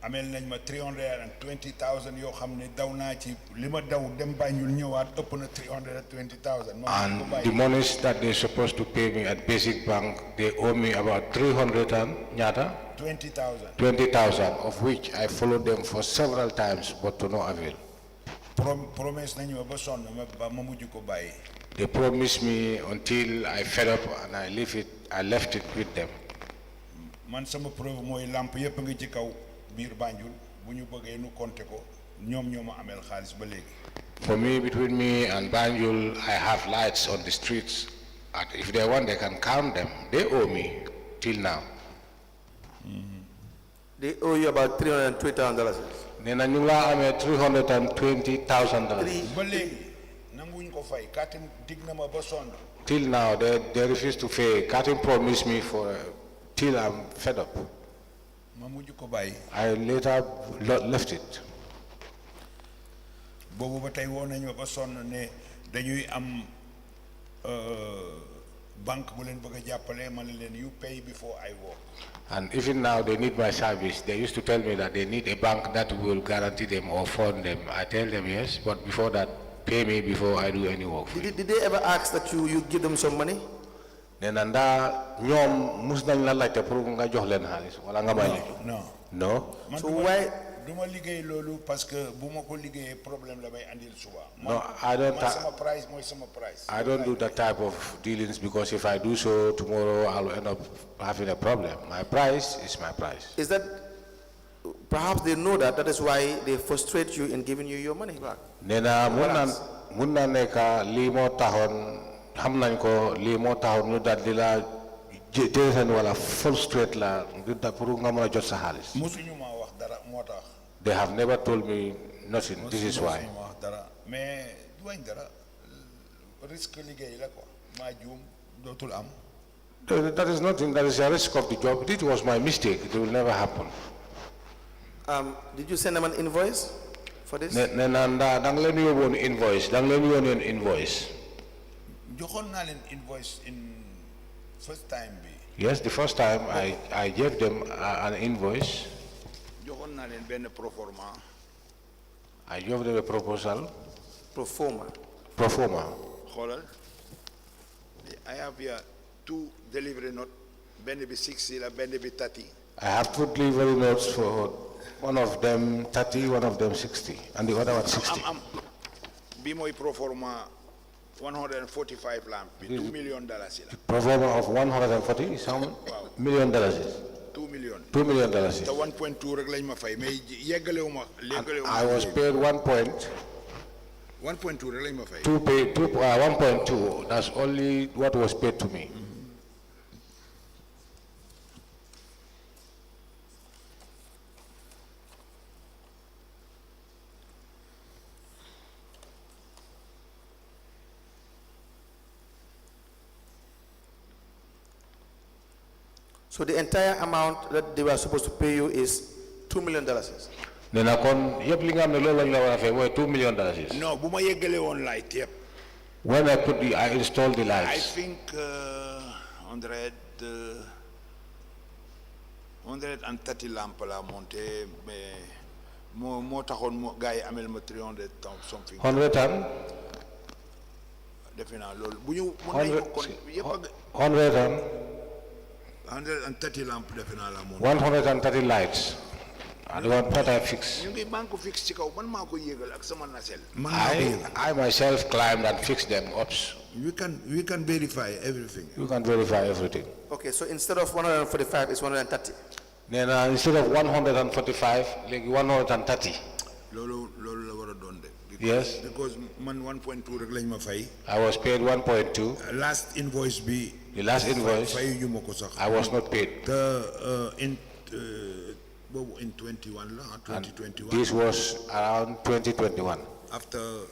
amel nañ ma 320,000 yoo xam ne daw naa ci li ma daw dem Banjul ñëwaat ëpp na 320,000. And the monies that they're supposed to pay me at Basic Bank, they owe me about 20,000, of which I followed them for several times, but to no avail. Promise nañ ma ba sonn ma mujj ko bàyyi. They promised me until I fed up and I left it with them. Man sama preuve mooy lamp yëpp nga ci kaw biir Banjul bu ñu bëggee nu compter ko ñoom ñoo ma amel xaalis ba léegi. For me, between me and Banjul, I have lights on the streets. And if they want, they can count them. They owe me till now. They owe you about $320,000. Nena ñu la amee $320,000. Ba léegi nanguñ ko fay Katim dig na ma ba sonn. Till now, they refuse to pay. Katim promised me till I'm fed up. Ma mujj ko bàyyi. I later left it. Boobu ba tey woo nañ ma ba sonn ne dañuy am banque bu leen bëgg a jàppale ma leen you pay before I work. And even now they need my service. They used to tell me that they need a bank that will guarantee them or fund them. I tell them yes, but before that, pay me before I do any work. Did they ever ask that you give them some money? Nenanda ñoom mus nañ la laajte pour nga jox leen xaalis wala nga may leen. No. So why? Duma liggéey loolu parce que bu ma ko liggéeyee problème la may andil suba. No, I don't. Sama price mooy sama price. I don't do that type of dealings because if I do so tomorrow, I'll end up having a problem. My price is my price. Is that perhaps they know that is why they frustrate you in giving you your money back? Nena mun na nekka lii moo taxoon xam nañ ko lii moo taxoon ñu daal di la jël wala frustrate la pour nga mën a jot sa xaalis. Musuñu ma wax dara moo tax. They have never told me nothing. This is why. Mais duñ dara risque liggéey la ko ma juum dootul am. That is nothing. That is a risk of the job. It was my mistake. It will never happen. Did you send them an invoice for this? Nenda dang leen yóbboon invoice. Dang leen yónnee invoice. Joxoon naa leen invoice in first time bi. Yes, the first time I gave them an invoice. Joxoon naa leen benn proforma. I gave them a proposal. Proforma. Xoolal. I have here 2 delivery notes. Benn bi 60 la benn bi 30. I have 2 delivery notes for one of them 30, one of them 60, and the other one 60. Bi mooy proforma 145 lamp bi $2 million la. Proforma of 140 is how much? $1 million. $2 million. $2 million. The 1.2 rek lañ ma fay mais yeggalewuma. I was paid 1.2 rek lañ ma fay. 1.2. That's only what was paid to me. So the entire amount that they were supposed to pay you is $2 million. Nena kon yep li nga xam ne loolu lañ la war a fay mooy $2 million. No, bu ma yeggale woon light yep. When I installed the lights. I think 130 lamp la monté mais moo taxoon gars yi amel ma 300 something. 100 and. Defe naa loolu bu ñu mën nañ ko kon yëpp 130 lamp defe naa la monté. 130 lights. And the one that I fixed. I myself climbed and fixed them up. We can verify everything. You can verify everything. Okay, so instead of 145, it's 130. Then instead of 145, like 130. Because, Yes. Because man 1.2 rek lañ ma fay. I was paid 1.2. Last invoice be. The last invoice, I was not paid. In 21 2021. This was around 2021. After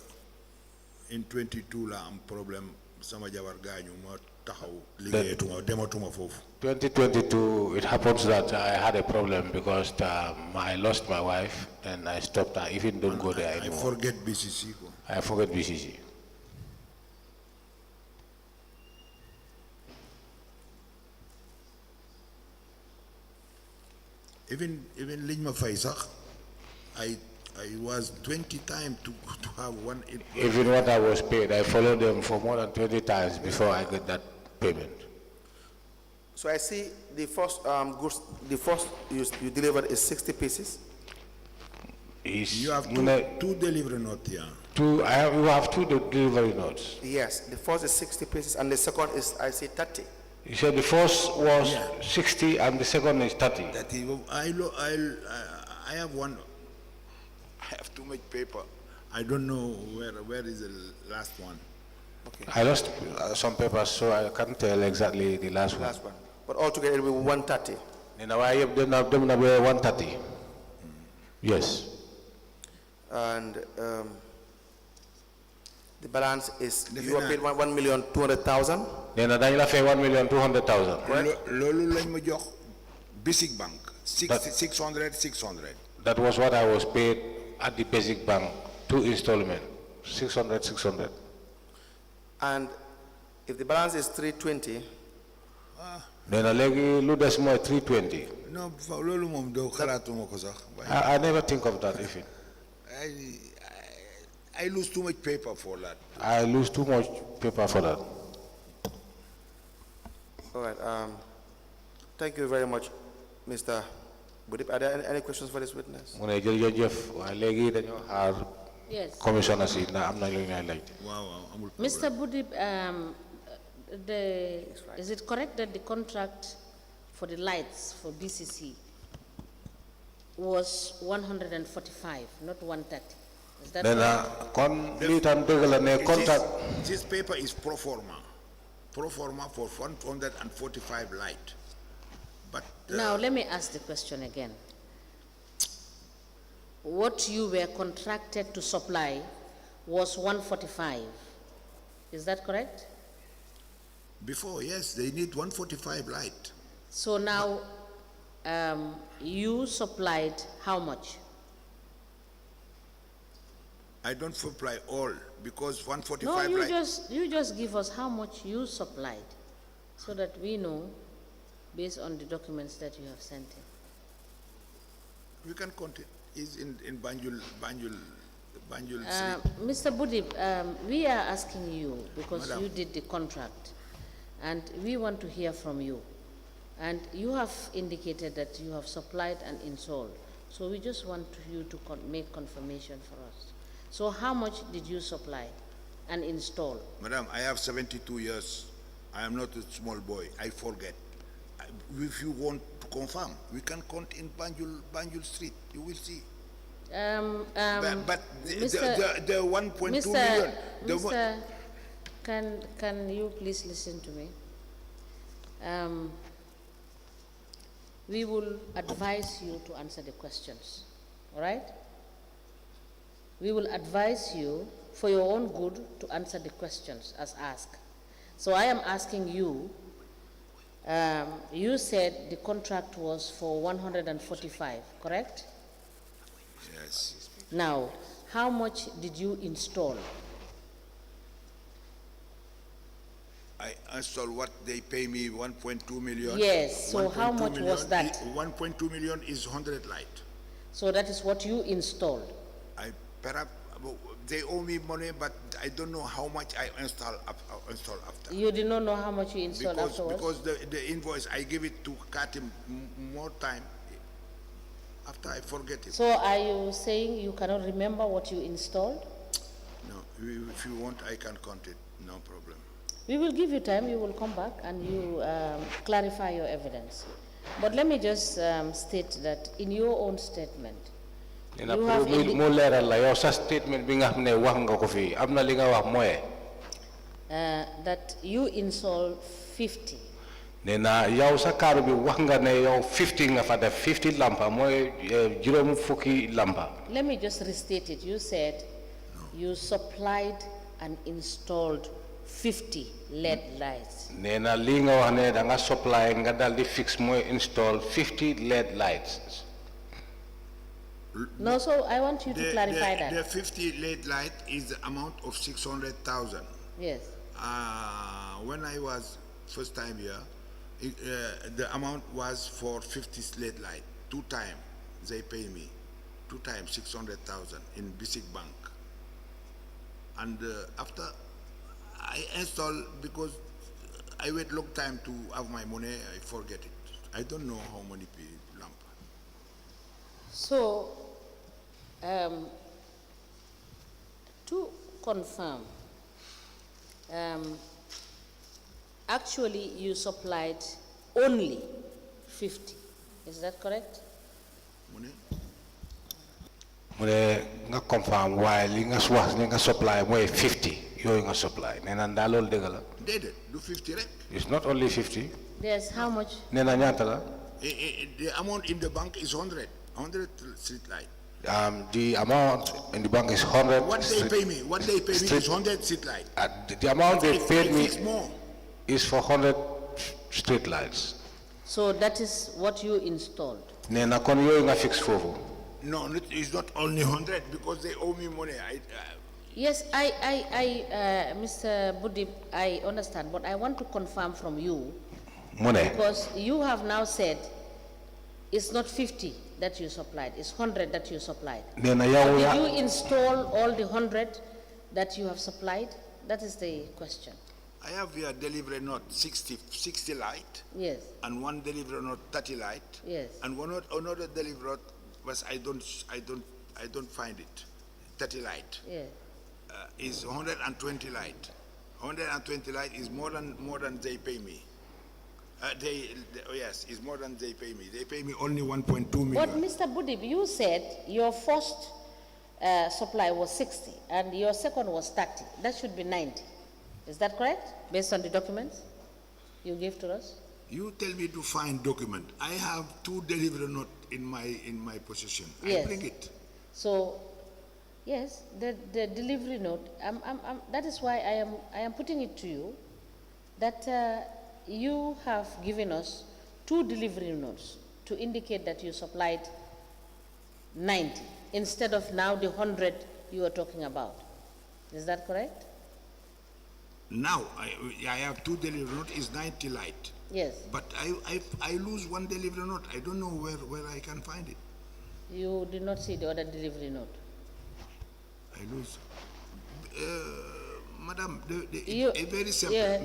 in 22 la am problem sama jabar gañu ma taxaw liggéeyatuma dematuma fofu. 2022, it happens that I had a problem because I lost my wife and I stopped. I even don't go there anymore. I forget B.C.C. I forget B.C.C. Even liñ ma fay sax I was 20 times to have one. Even what I was paid, I followed them for more than 20 times before I get that payment. So I see the first goods, the first you delivered is 60 pieces. You have two delivery notes here. You have two delivery notes. Yes, the first is 60 pieces and the second is, I see 30. You said the first was 60 and the second is 30. I have one. I have too much paper. I don't know where is the last one. Okay. I lost some papers, so I can't tell exactly the last one. Last one. But altogether it will be 130. Then I have 130. Yes. And the balance is, you are paid 1,200,000. Then I pay 1,200,000. Lolu lañ ma jox Basic Bank 600. That was what I was paid at the Basic Bank, 2 installments, 600. And if the balance is 320, then I lu des mooy 320. No, lolu mom do xalaatuma ko sax. I never think of that even. I lose too much paper for that. I lose too much paper for that. all right. Thank you very much, Mr. Budip. Are there any questions for this witness? Yes. Commissioner, Mr. Budip, is it correct that the contract for the lights for B.C.C. was 145, not 130? Is that correct? This paper is pro forma for 145 light. But now let me ask the question again. What you were contracted to supply was 145. Is that correct? Before, yes, they need 145 light. So now you supplied how much? I don't supply all because 145 no, light. you just give us how much you supplied so that we know based on the documents that you have sent in. We can count it. It's in Banjul Mr. Budip, we are asking you because Madam. you did the contract and we want to hear from you. And you have indicated that you have supplied and installed. So we just want you to make confirmation for us. So how much did you supply and install? Madam, I have 72 years. I am not a small boy. I forget. If you want to confirm, we can count in Banjul Street. You will see. But the 1.2 million. Mr. Can you please listen to me? We will advise you to answer the questions. All right? We will advise you for your own good to answer the questions as asked. So I am asking you, you said the contract was for 145, correct? Yes. Now, how much did you install? I install what they pay me, 1.2 million. Yes, so how much was that? 1.2 million is 100 light. So that is what you installed? Perhaps they owe me money, but I don't know how much I install after. You did not know how much you installed afterwards? Because the invoice, I give it to Katim more time after I forget it. So are you saying you cannot remember what you installed? No, if you want, I can count it, no problem. We will give you time, you will come back and you clarify your evidence. But let me just state that in your own statement, You have mo leral la yow sa statement bi nga xamne wax nga ko fi amna li nga wax moy that you install 50. Nena yow sa kaaru bi wax nga ne yow 50 nga fa def 50 lampa moy juroom fukki lampa. Let me just restate it. You said you supplied and installed 50 LED lights. Nena li nga wax ne da nga supply nga dal di fix moy install 50 LED lights. No, so I want you to clarify that. The 50 LED light is the amount of 600,000. Yes. When I was first time here, the amount was for 50 LED light. 2 times they pay me. 2 times 600,000 in B.C.C bank. And after I install, because I wait long time to have my money, I forget it. I don't know how many lamp. So, to confirm, actually you supplied only 50. Is that correct? Mune nga confirm why li nga wax li nga supply moy 50 yoy nga supply nena ndalol deug la Dede, do 50 rek. It's not only 50. There's how much? Nena ñata la The amount in the bank is 100 street light. The amount in the bank is 100. What they pay me is 100 street light. The amount they paid me more. is for 100 street lights. So that is what you installed? Nena kon yoy nga fix fofu. No, it's not only 100 because they owe me money. Yes, Mr. Budin, I understand, but I want to confirm from you, because you have now said it's not 50 that you supplied, it's 100 that you supplied. Did you install all the 100 that you have supplied? That is the question. I have here delivery note 60 light. Yes. And one delivery note 30 light. Yes. And another delivery note was I don't find it. 30 light. Yes. Is 120 light. 120 light is more than they pay me. Yes, is more than they pay me. They pay me only 1.2 million. But Mr. Budib, you said your first supply was 60 and your second was 30. That should be 90. Is that correct? Based on the documents you gave to us? You tell me to find document. I have 2 delivery note in my possession. Yes. I bring it. So, yes, the delivery note. That is why I am putting it to you that you have given us 2 delivery notes to indicate that you supplied 90 instead of now the 100 you are talking about. Is that correct? Now I have 2 delivery note is 90 light. Yes. But I lose 1 delivery note. I don't know where I can find it. You did not see the other delivery note. I lose. Madam, very simple. Yeah.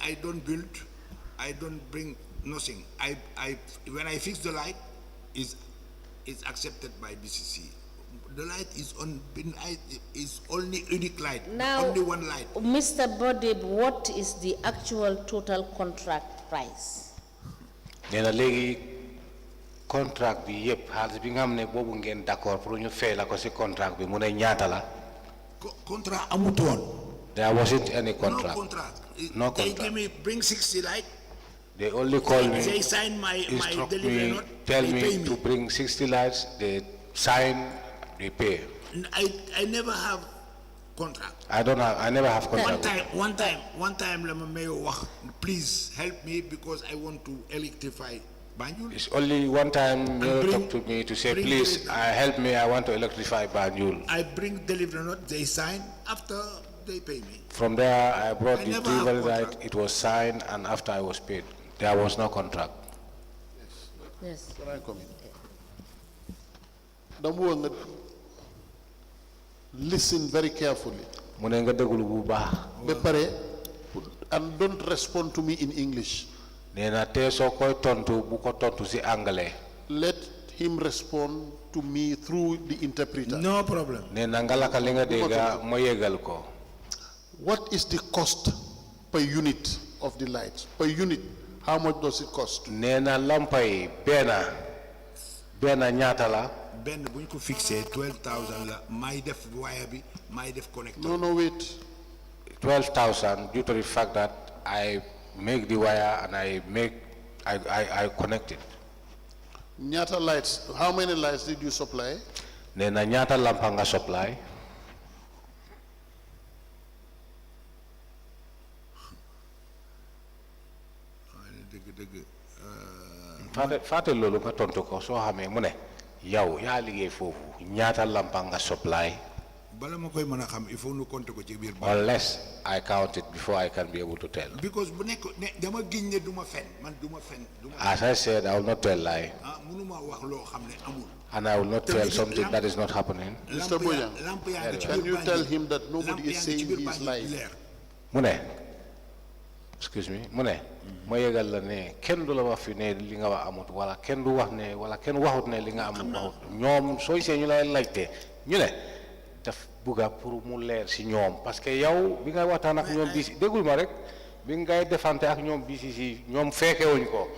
I don't build, I don't bring nothing. When I fix the light, it's accepted by B.C.C. The light is only unique light, now, only one light. Mr. Bodib, what is the actual total contract price? Nena legi contract bi yep xaalis bi nga xam ne boobu ngeen d'accord pour ñu fay la ko ci contract bi mu ne ñaata la. Contract amutoon. There wasn't any contract. No contract. No contract. They give me bring 60 light. They only call me. They sign my delivery note. Tell me to bring 60 lights. They sign. They pay. I never have contract. I never have contract. One time, please help me because I want to electrify Banjul. It's only one time you talk to me to say, please help me. I want to electrify Banjul. I bring delivery note. They sign. After they pay me. From there, I brought the delivery right. It was signed, and after I was paid, there was no contract. Yes. Can I come in? Listen very carefully. And don't respond to me in English. Let him respond to me through the interpreter. No problem. What is the cost per unit of the lights? Per unit, how much does it cost? Nena lampai bena nyatala Ben buñ ko fixé 12,000 la may def wire bi may def connector. No, wait. 12,000 due to the fact that I make the wire and I connect it. Nyata lights, how many lights did you supply? Nena nyata lampa nga supply. Fate lolu nga tontu ko so xamé mu ne yow ya liggéey fofu ñaata lampa nga supply. Bala ma koy mëna xam il faut nu compter ko ci biir. Unless I count it before I can be able to tell. Because bu nek dama giñ ne duma fen man duma fen. As I said, I will not tell lie. Mënuma wax lo xamné amul. And I will not tell something that is not happening. Mr. Boyan, can you tell him that nobody is saying he is lying? Mune, excuse me, Mune, ma yegal la ne ken du la wax fi ne li nga wax amut wala ken du wax ne wala ken waxut ne li nga amut waxut ñoom sooy see ñu lay laajte ñu ne daf bugga pour mu leer si ñoom parce que yow bi nga waxtaan ak ñoom BCC déggul ma rek bi ngay defante ak ñoom BCC ñoom fekkewuñ ko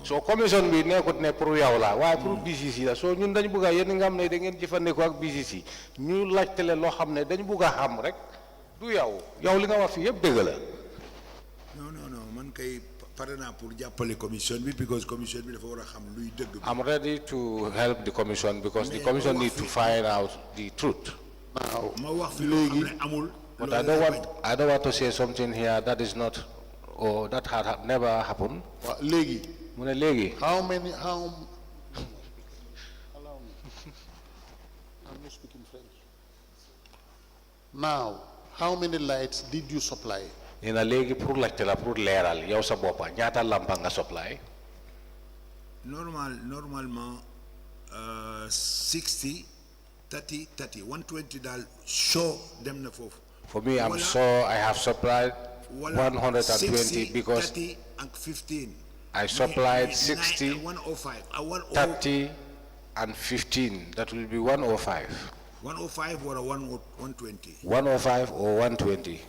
soo commission bi nekkut ne pour yow la waaye pour BCC la soo ñun dañ bugga yéen nga xam ne da ngeen jëfandikoo ak BCC ñu laajte leen loo xam ne dañ bugga xam rek du yow li nga wax fi yëpp dëgg la. non man kay pare naa pour jàppale commission bi because commission bi dafa war a xam luy dëgg. I'm ready to help the commission because the commission needs to find out the truth. ma wax fi loo xam ne amul. But I don't want to say something here that is not or that had never happened. Legi. Mune legi. How many allow me. I'm not speaking French. Now, how many lights did you supply? Ina legi pour laajte la pour leeral yow sa boppa ñaata lampa nga supply. Normalement 60 30 30 120 dal show dem na fofu. For me, I'm sure I have supplied 120 60, because 30 and 15. I supplied 60, 105. 30 and 15. That will be 105. 105 or 120. 105 or 120.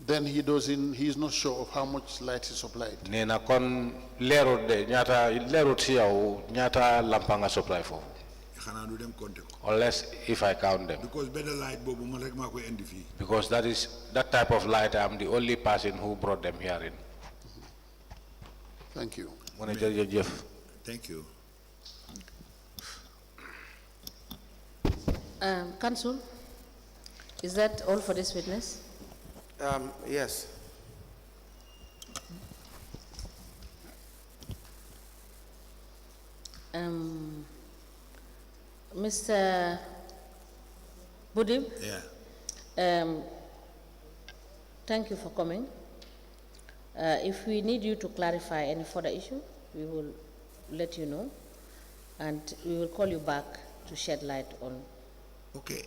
Then he's not sure of how much light he supplied. Nena kon lerut de lerut si yow ñaata lampa nga supply for. Unless if I count them. Because better light bobu man rek mako indi fi. Because that type of light I'm the only person who brought them here in. Thank you. Thank you. Counsel, is that all for this witness? Yes. Mr. Budin? Yeah. Thank you for coming. If we need you to clarify any further issue, we will let you know, and we will call you back to shed light on. Okay.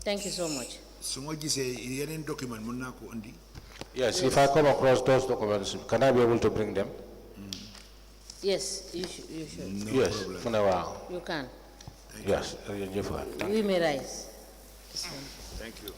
Thank you so much. Yes, if I come across those documents, can I be able to bring them? Yes, you should. No yes, problem. You can. Yes, we may rise. Thank you.